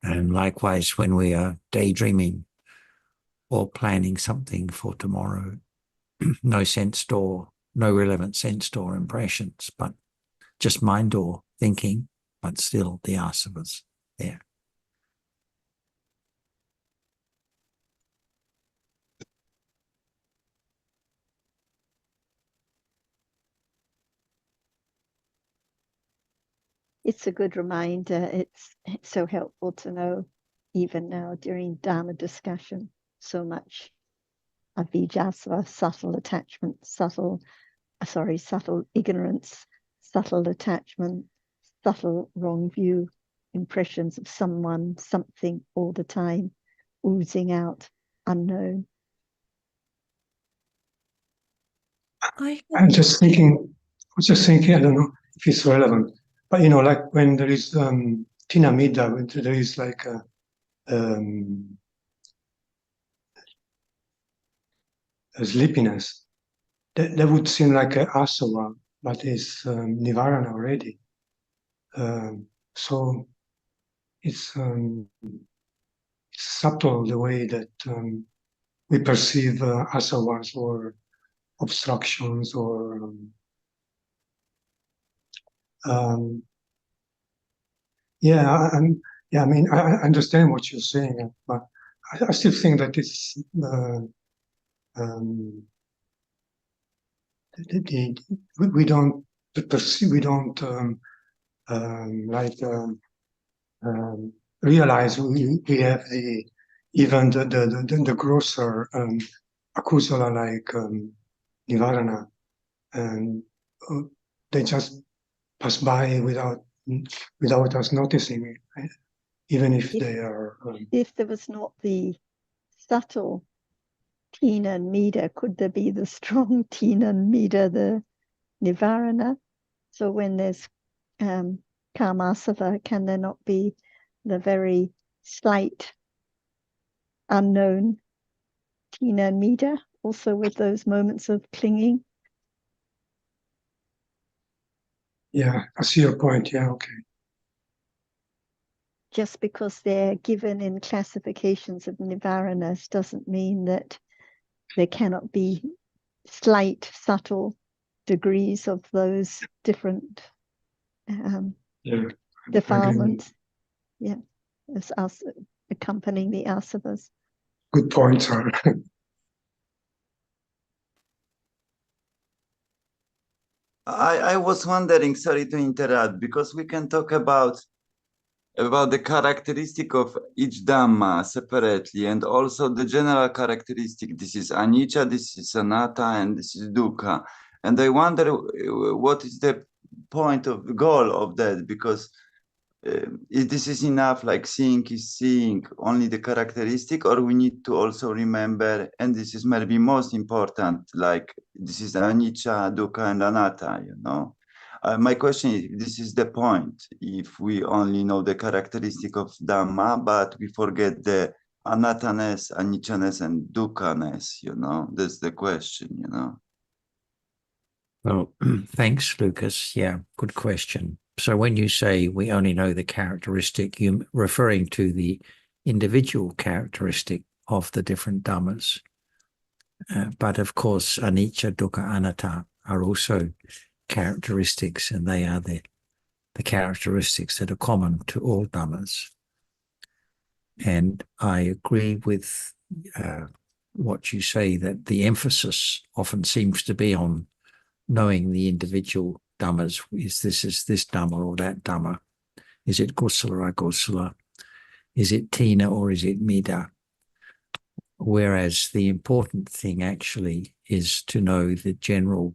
And likewise, when we are daydreaming or planning something for tomorrow, no sense door, no relevant sense door impressions, but just mind door thinking, but still the asavas there. It's a good reminder. It's so helpful to know, even now during Dhamma discussion, so much avijjasva, subtle attachment, subtle ignorance, subtle attachment, subtle wrong view, impressions of someone, something all the time, oozing out, unknown. I'm just thinking, I don't know if it's relevant, but like when there is tinamida, when there is like a sleepiness, that would seem like a asava, but it's nivarana already. So it's subtle the way that we perceive asavas or obstructions or I mean, I understand what you're saying, but I still think that it's we don't perceive, we don't realize we have even the grosser akusala like nivarana, and they just pass by without us noticing it, right? Even if they are. If there was not the subtle tina and mida, could there be the strong tina and mida, the nivarana? So when there's karmasava, can there not be the very slight unknown tina and mida, also with those moments of clinging? Yeah, I see your point. Yeah, okay. Just because they're given in classifications of nivaranas doesn't mean that there cannot be slight, subtle degrees of those different defilements. Yeah, as us accompanying the asavas. Good point, sir. I was wondering, sorry to interrupt, because we can talk about the characteristic of each Dhamma separately, and also the general characteristic. This is anicca, this is anatta, and this is dukkha. And I wonder what is the point of the goal of that, because if this is enough, like seeing is seeing only the characteristic, or we need to also remember, and this is maybe most important, like this is anicca, dukkha, and anatta, my question is, this is the point, if we only know the characteristic of Dhamma, but we forget the anatta-ness, anicca-ness, and dukkha-ness, that's the question, Well, thanks, Lucas. Yeah, good question. So when you say we only know the characteristic, you're referring to the individual characteristic of the different dhammas. But of course, anicca, dukkha, anatta are also characteristics, and they are the characteristics that are common to all dhammas. And I agree with what you say, that the emphasis often seems to be on knowing the individual dhammas. Is this dhamma or that dhamma? Is it kusala or akusala? Is it tina or is it mida? Whereas the important thing actually is to know the general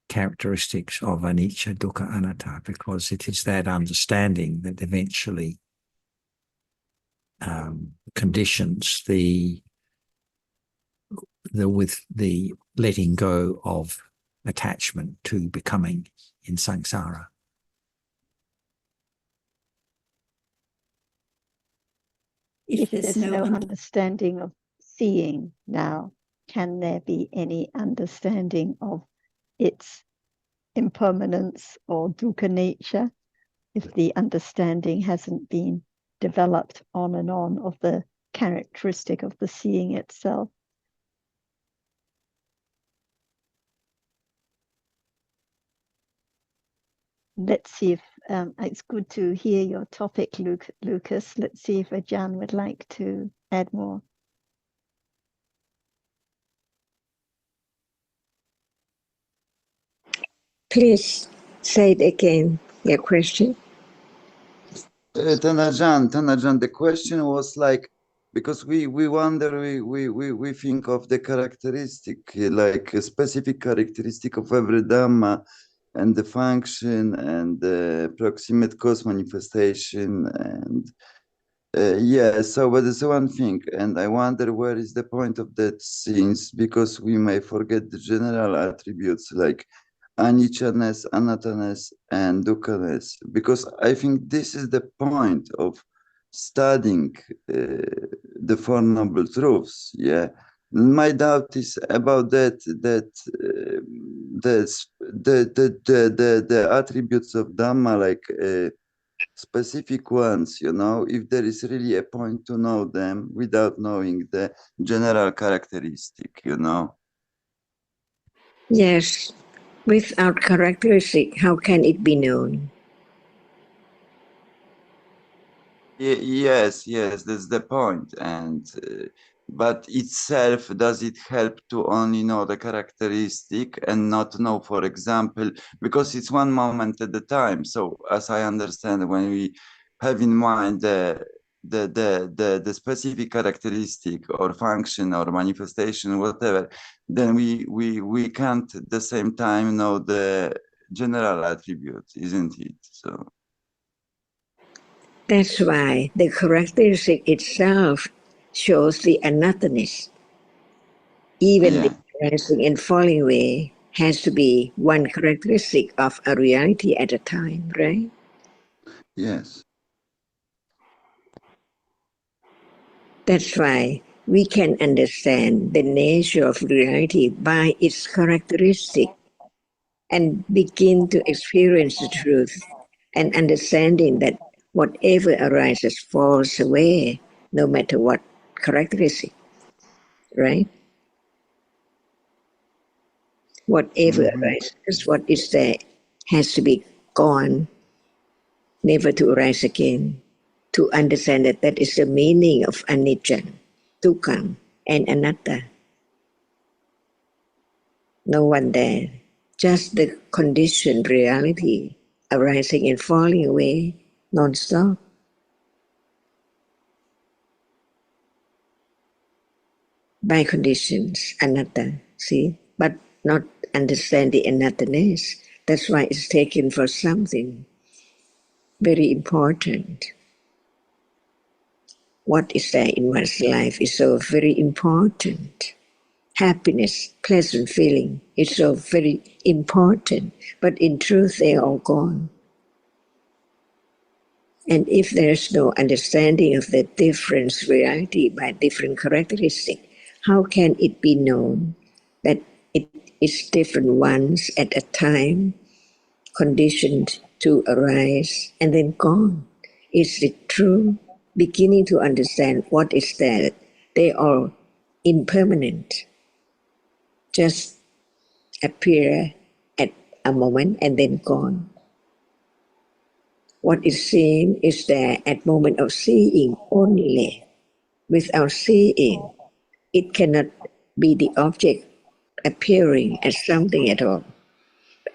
characteristics of anicca, dukkha, anatta, because it is that understanding that eventually conditions the letting go of attachment to becoming in samsara. If there's no understanding of seeing now, can there be any understanding of its impermanence or dukkha nature? If the understanding hasn't been developed on and on of the characteristic of the seeing itself. Let's see if it's good to hear your topic, Lucas. Let's see if Ajahn would like to add more. Please say it again, your question. Tanajan, the question was like, because we wonder, we think of the characteristic, like a specific characteristic of every Dhamma, and the function and the proximate cause manifestation and yeah, so but it's one thing, and I wonder where is the point of that since because we may forget the general attributes like anichaness, anataness, and dukkhaness, because I think this is the point of studying the Four Noble Truths. Yeah, my doubt is about that the attributes of Dhamma like. Specific ones, you know, if there is really a point to know them without knowing the general characteristic, you know. Yes, without characteristic, how can it be known? Yes, that's the point. And but itself, does it help to only know the characteristic and not know, for example, because it's one moment at a time. So as I understand, when we have in mind the specific characteristic or function or manifestation, whatever, then we can't at the same time know the general attribute, isn't it? So That's why the characteristic itself shows the anothernness. Even the yeah, rising and falling away has to be one characteristic of a reality at a time, right? yes. That's why we can understand the nature of reality by its characteristic and begin to experience the truth and understanding that whatever arises falls away no matter what characteristic, right? Whatever Mm-hmm. arises, what is there has to be gone, never to arise again. To understand that that is the meaning of anicca, dukkha, and anatta. No one there, just the conditioned reality arising and falling away non-stop. By conditions, anatta, see? But not understand the anattanness. That's why it's taken for something very important. What is there in one's life is so very important. Happiness, pleasant feeling is so very important. But in truth, they are all gone. And if there's no understanding of the different reality by different characteristics, how can it be known that it is different ones at a time, conditioned to arise and then gone? Is it true? Beginning to understand what is that? They are impermanent, just appear at a moment and then gone. What is seen is there at moment of seeing only. Without seeing, it cannot be the object appearing as something at all.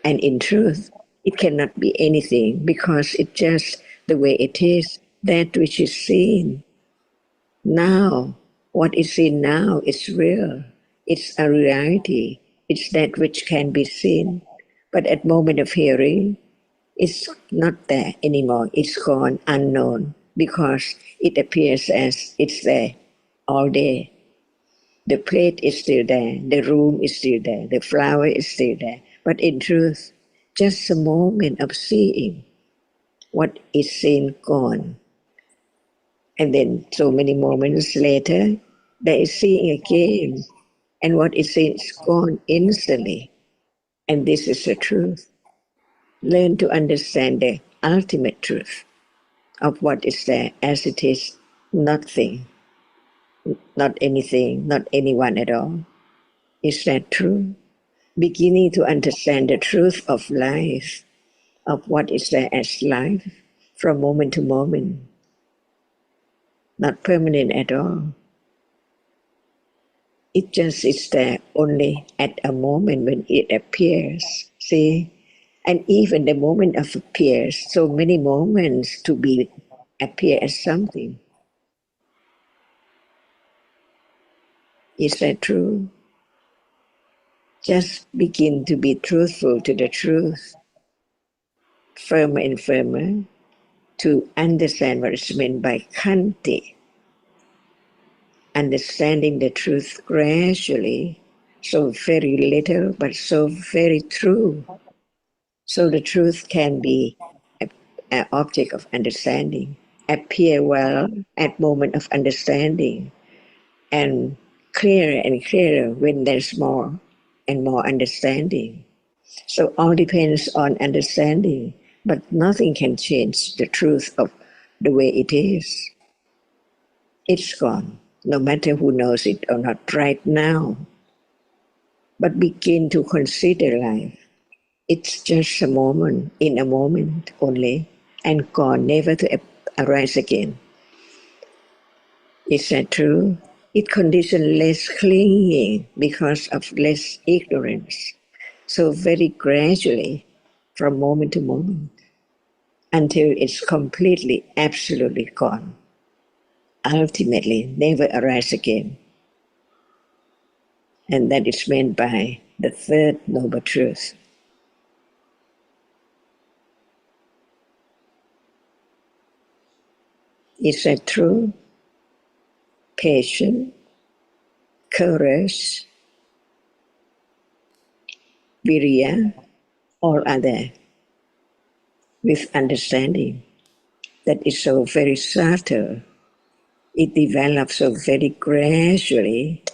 And in truth, it cannot be anything because it's just the way it is, that which is seen. Now, what is seen now is real. It's a reality. It's that which can be seen. But at moment of hearing, it's not there anymore. It's gone, unknown, because it appears as it's there all day. The plate is still there, the room is still there, the flower is still there. But in truth, just a moment of seeing what is seen gone. And then so many moments later, there is seeing again, and what is seen is gone instantly. And this is the truth. Learn to understand the ultimate truth of what is there as it is nothing, not anything, not anyone at all. Is that true? Beginning to understand the truth of life, of what is there as life from moment to moment, not permanent at all. It just is there only at a moment when it appears. See? And even the moment of appears, so many moments to be appear as something. Is that true? Just begin to be truthful to the truth firmer and firmer to understand what is meant by khanti, understanding the truth gradually, so very little but so very true. So the truth can be an object of understanding, appear well at moment of understanding, and clearer and clearer when there's more and more understanding. So all depends on understanding, but nothing can change the truth of the way it is. It's gone, no matter who knows it or not right now. But begin to consider life. It's just a moment, in a moment only, and gone, never to arise again. Is that true? It conditions less clinging because of less ignorance. So very gradually, from moment to moment, until it's completely, absolutely gone. Ultimately, never arise again. And that is meant by the third noble truth. Is that true? Patience, courage, virya, all other, with understanding that is so very subtle. It develops so very gradually,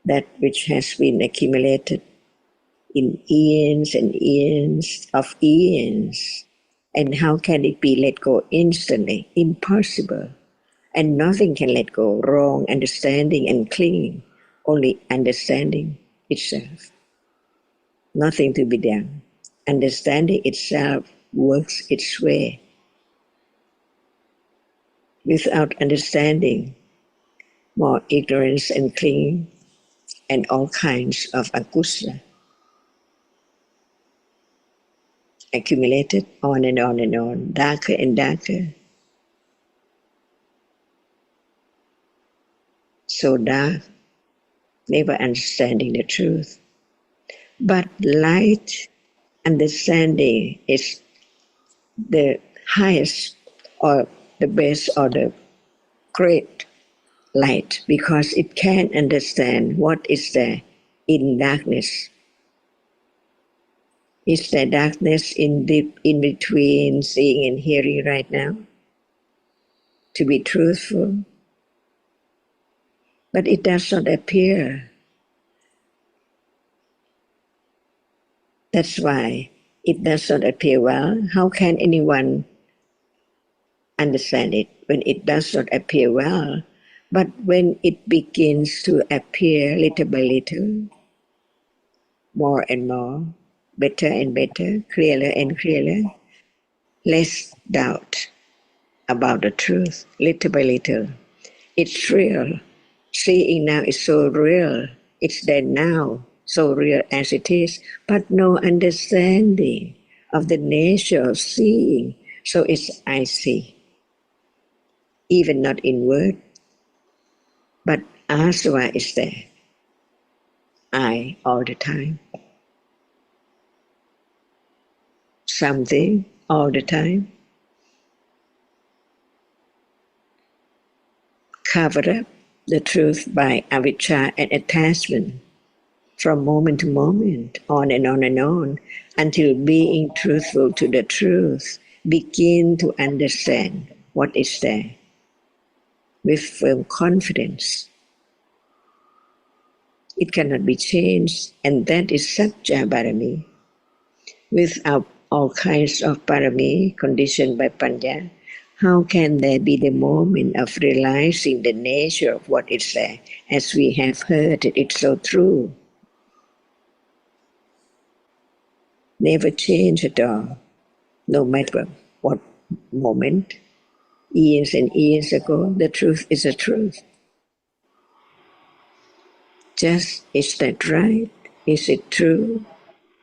that which has been accumulated in eons and eons of eons. And how can it be let go instantly? Impossible. And nothing can let go. Wrong understanding and clinging. Only understanding itself. Nothing to be done. Understanding itself works its way. Without understanding, more ignorance and clinging, and all kinds of akusala accumulated on and on and on, darker and darker. So dark, never understanding the truth. But light understanding is the highest or the best or the great light, because it can understand what is there in darkness. Is there darkness in between seeing and hearing right now? To be truthful. But it does not appear. That's why it does not appear well. How can anyone understand it when it does not appear well? But when it begins to appear little by little, more and more, better and better, clearer and clearer, less doubt about the truth, little by little. It's real. Seeing now is so real. It's there now, so real as it is, but no understanding of the nature of seeing. So it's I see. Even not in word, but asava is there. I all the time. Something all the time. Cover up the truth by avijja and attachment from moment to moment, on and on and on, until being truthful to the truth, begin to understand what is there with firm confidence. It cannot be changed, and that is Satya Barami. Without all kinds of Barami conditioned by Panya, how can there be the moment of realizing the nature of what is there? As we have heard it, it's so true. Never change at all, no matter what moment, years and years ago, the truth is the truth. Just, is that right? Is it true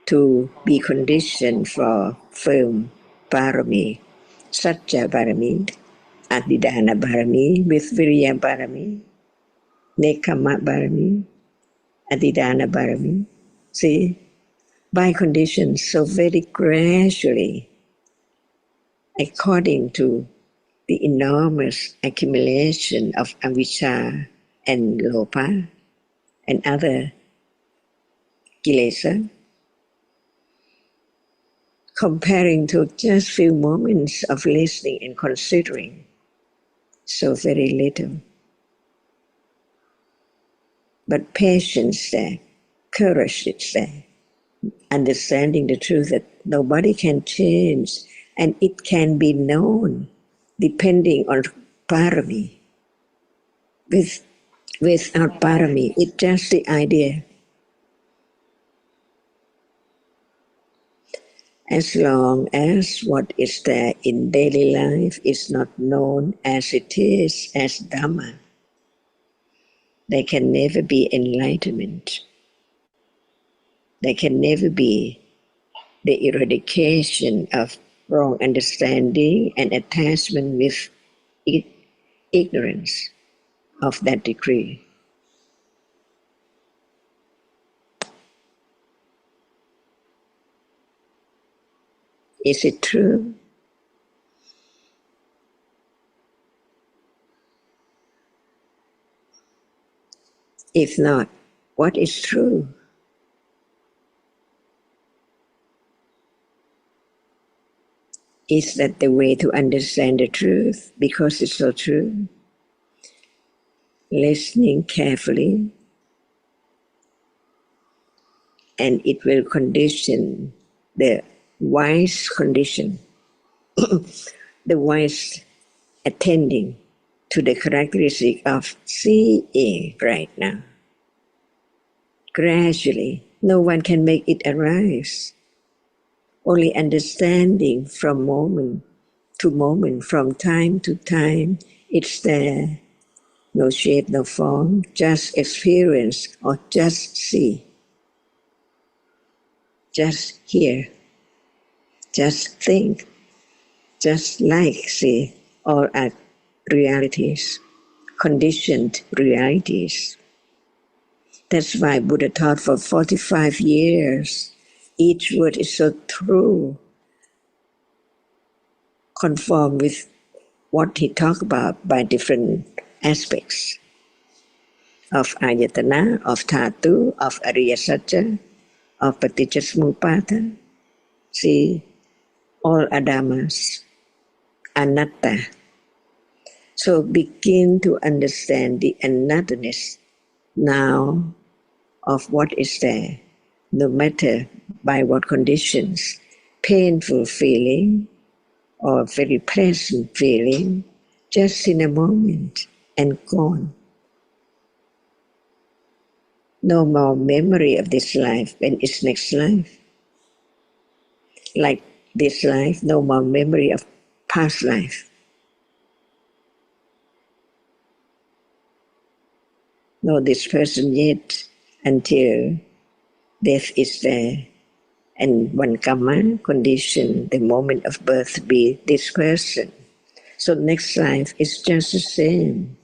to be conditioned for firm Parami, Satya Parami, Adhidana Parami, with Virya Parami, Nekama Parami, Adhidana Parami? See, by conditions, so very gradually, according to the enormous accumulation of avijja and lopa and other kilesa, comparing to just few moments of listening and considering, so very little. But patience there, courage is there, understanding the truth that nobody can change and it can be known depending on parami. Without parami, it's just the idea. As long as what is there in daily life is not known as it is, as Dhamma, there can never be enlightenment. There can never be the eradication of wrong understanding and attachment with ignorance of that degree. Is it true? If not, what is true? Is that the way to understand the truth because it's so true? Listening carefully, and it will condition the wise condition, the wise attending to the characteristic of seeing right now. Gradually, no one can make it arise. Only understanding from moment to moment, from time to time, it's there. No shape, no form, just experience or just see. Just hear. Just think. Just like see. All are realities, conditioned realities. That's why Buddha taught for 45 years. Each word is so true, conform with what he talked about by different aspects of ayatana, of dhatu, of ariya satya, of paticca samuppada. See, all are dhammas, anatta. So begin to understand the anatta-ness now of what is there, no matter by what conditions, painful feeling or very pleasant feeling, just in a moment and gone. No more memory of this life and its next life. Like this life, no more memory of past life. No, this person yet until death is there. And one karma condition the moment of birth to be this person. So next life is just the same.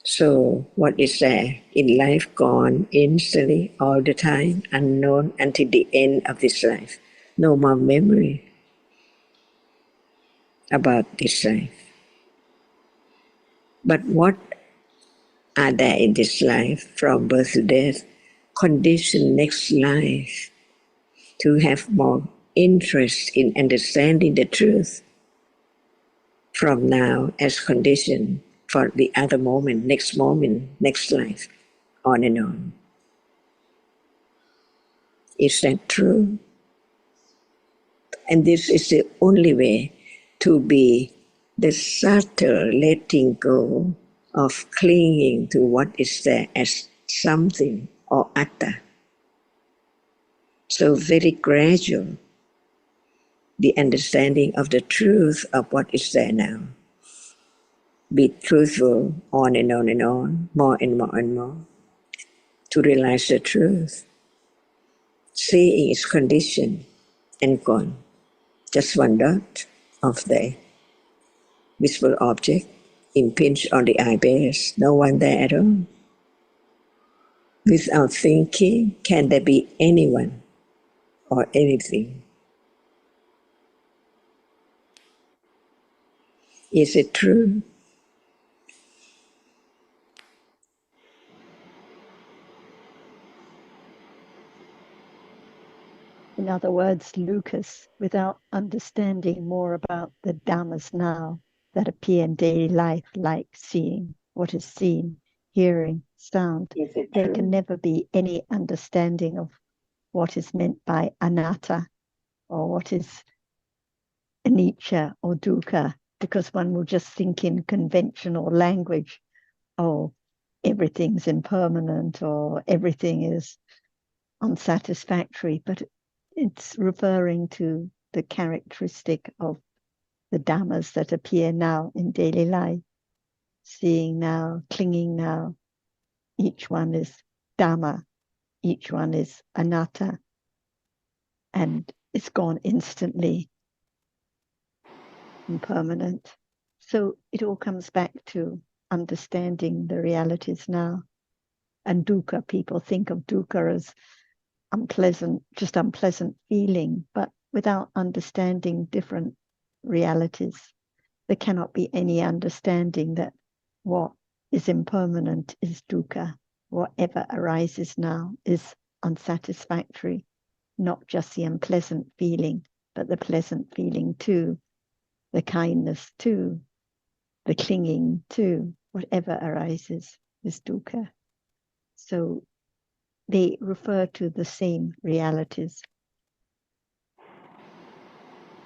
So what is there in life gone instantly, all the time, unknown until the end of this life. No more memory about this life. But what are there in this life from birth to death? Condition next life to have more interest in understanding the truth from now as condition for the other moment, next life, on and on. Is that true? And this is the only way to be the subtle letting go of clinging to what is there as something or atta. So very gradual, the understanding of the truth of what is there now. Be truthful on and on and on, more and more and more, to realize the truth. Seeing is conditioned and gone. Just one dot of the visible object impinged on the eye base. No one there at all. Without thinking, can there be anyone or anything? Is it true? In other words, Lucas, without understanding more about the Dhammas now that appear in daily life, like seeing what is seen, hearing, sound, there can never be any understanding of what is meant by anatta or what is anicca or dukkha, because one will just think in conventional language, oh, everything's impermanent or everything is unsatisfactory, but it's referring to the characteristic of the dhammas that appear now in daily life. Seeing now, clinging now, each one is dhamma, each one is anatta, and it's gone instantly, impermanent. So it all comes back to understanding the realities now. And dukkha, people think of dukkha as unpleasant, just unpleasant feeling, but without understanding different realities, there cannot be any understanding that what is impermanent is dukkha. Whatever arises now is unsatisfactory, not just the unpleasant feeling, but the pleasant feeling too, the kindness too, the clinging too. Whatever arises is dukkha. So they refer to the same realities.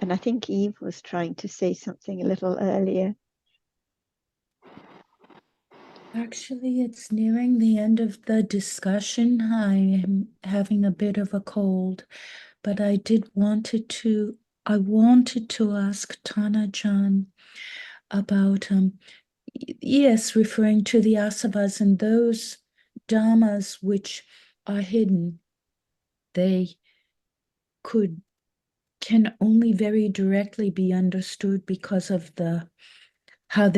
And I think Eve was trying to say something a little earlier. Actually, it's nearing the end of the discussion. I am having a bit of a cold, but I wanted to ask Tana Jan about yes, referring to the asavas and those dhammas which are hidden. They can only very directly be understood because of how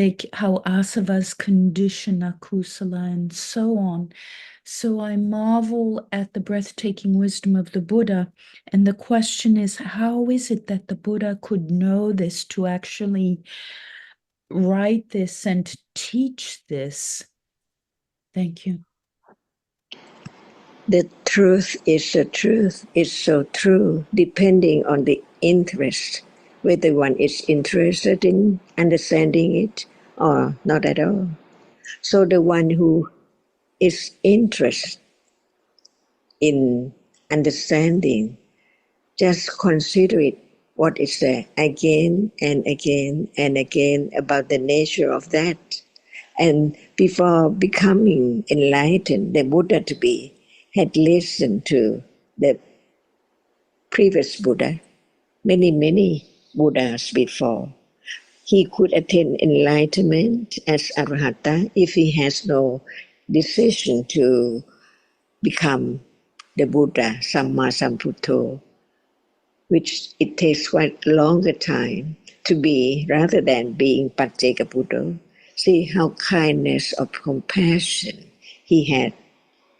asavas condition akusala and so on. So I marvel at the breathtaking wisdom of the Buddha. And the question is, how is it that the Buddha could know this, to actually write this and teach this? Thank you. The truth is the truth. It's so true, depending on the interest, whether one is interested in understanding it or not at all. So the one who is interested in understanding, just consider it, what is there, again and again and again about the nature of that. And before becoming enlightened, the Buddha to be had listened to the previous Buddha, many Buddhas before. He could attain enlightenment as Arahata if he has no decision to become the Buddha, Samma Sambuddho, which it takes quite longer time to be rather than being Pacceka Buddha. See how kindness of compassion he had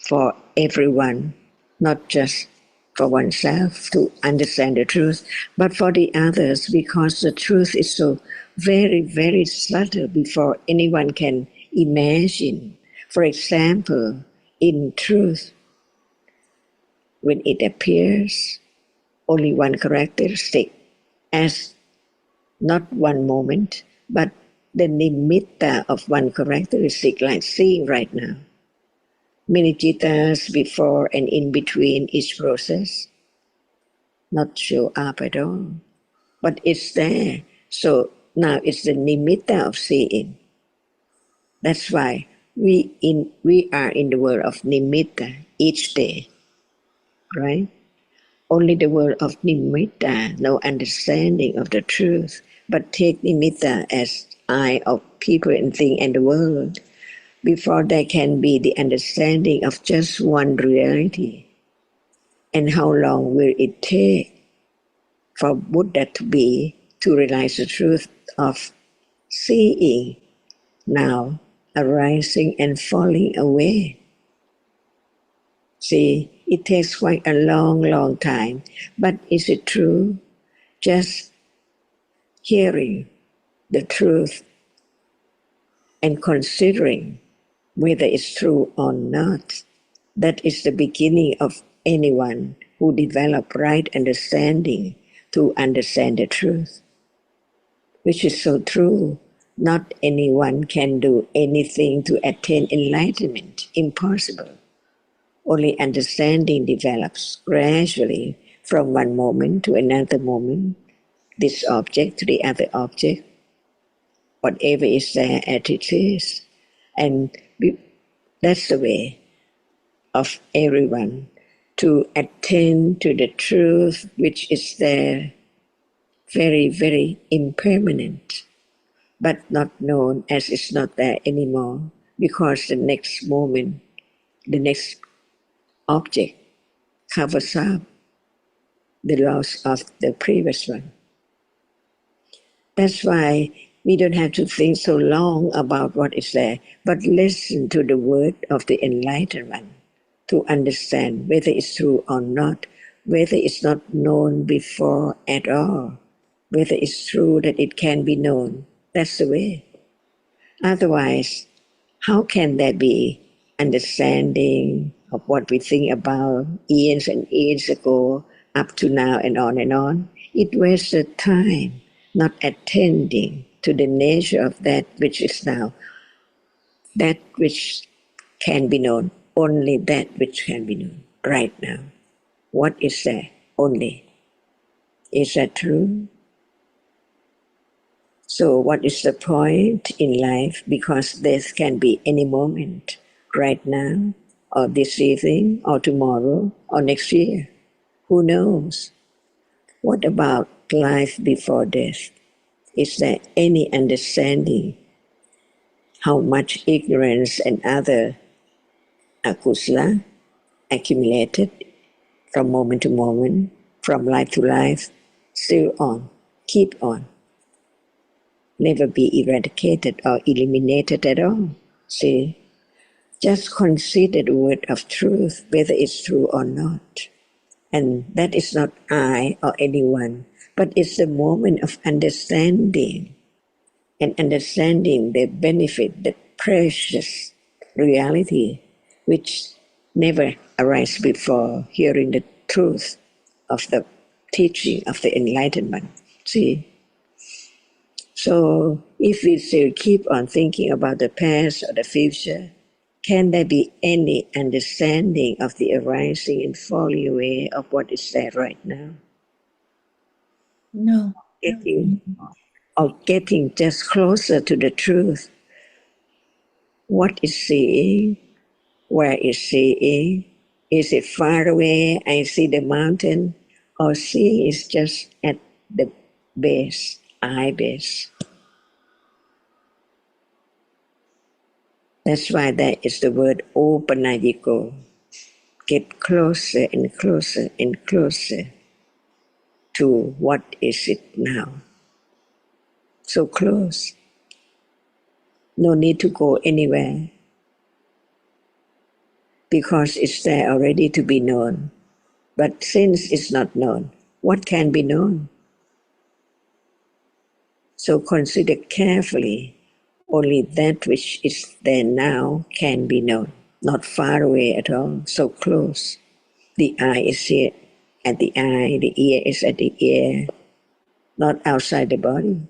for everyone, not just for oneself to understand the truth, but for the others, because the truth is so very subtle before anyone can imagine. For example, in truth, when it appears, only one characteristic as not one moment, but the nimitta of one characteristic, like seeing right now. Many jittas before and in between each process not show up at all, but it's there. So now it's the nimitta of seeing. That's why we are in the world of nimitta each day, right? Only the world of nimitta, no understanding of the truth, but take nimitta as eye of people and things and the world, before there can be the understanding of just one reality. And how long will it take for Buddha to realize the truth of seeing now arising and falling away? See, it takes quite a long, long time. But is it true? Just hearing the truth and considering whether it's true or not, that is the beginning of anyone who develop right understanding to understand the truth, which is so true. Not anyone can do anything to attain enlightenment. Impossible. Only understanding develops gradually from one moment to another moment, this object to the other object, whatever is there as it is. And that's the way of everyone to attain to the truth which is there, very, very impermanent, but not known as it's not there anymore, because the next moment, the next object covers up the loss of the previous one. That's why we don't have to think so long about what is there, but listen to the word of the enlightened one to understand whether it's true or not, whether it's not known before at all, whether it's true that it can be known. That's the way. Otherwise, how can there be understanding of what we think about years and years ago up to now and on and on? It wasted time not attending to the nature of that which is now, that which can be known, only that which can be known right now. What is there? Only. Is that true? So what is the point in life? Because death can be any moment, right now, or this evening, or tomorrow, or next year. Who knows? What about life before death? Is there any understanding how much ignorance and other akusala accumulated from moment to moment, from life to life, still on, keep on, never be eradicated or eliminated at all? See, just consider the word of truth, whether it's true or not. And that is not I or anyone, but it's the moment of understanding, and understanding the benefit, the precious reality which never arise before hearing the truth of the teaching of the enlightenment. See? So if we still keep on thinking about the past or the future, can there be any understanding of the arising and falling away of what is there right now? No. Getting just closer to the truth. What is seeing? Where is seeing? Is it far away? I see the mountain. Or seeing is just at the base, eye base. That's why there is the word opanayiko. Get closer and closer and closer to what is it now. So close. No need to go anywhere, because it's there already to be known. But since it's not known, what can be known? So consider carefully, only that which is there now can be known, not far away at all, so close. The eye is here at the eye, the ear is at the ear, not outside the body.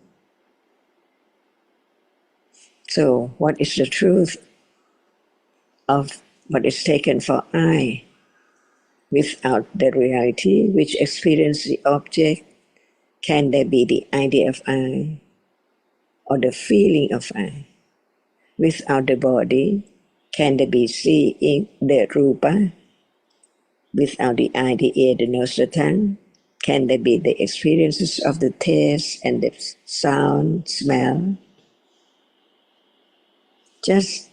So what is the truth of what is taken for I without the reality which experiences the object? Can there be the idea of I or the feeling of I? Without the body, can there be seeing the rupa? Without the eye, the ear, the nose, the tongue, can there be the experiences of the taste and the sound, smell? Just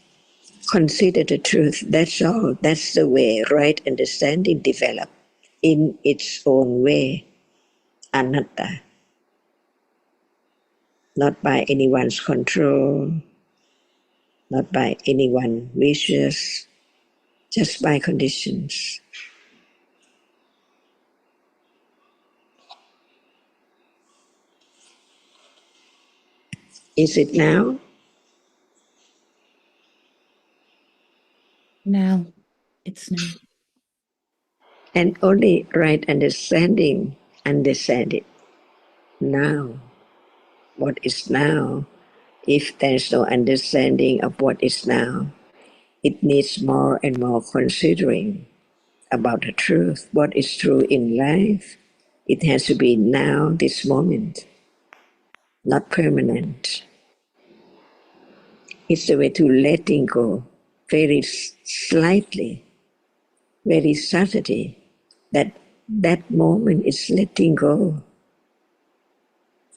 consider the truth, that's all. That's the way right understanding develops in its own way, anatta. Not by anyone's control, not by anyone's wishes, just by conditions. Is it now? Now, it's now. And only right understanding understand it now. What is now? If there's no understanding of what is now, it needs more and more considering about the truth. What is true in life? It has to be now, this moment, not permanent. It's the way to letting go very slightly, very subtly, that moment is letting go,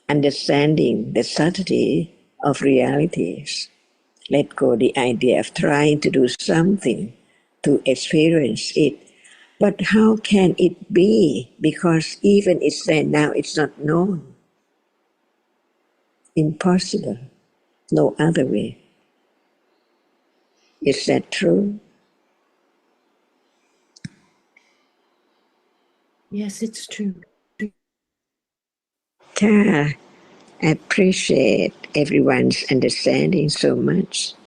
understanding the subtlety of realities. Let go the idea of trying to do something to experience it. But how can it be? Because even it's there now, it's not known. Impossible. No other way. Is that true? Yes, it's true. I appreciate everyone's understanding so much.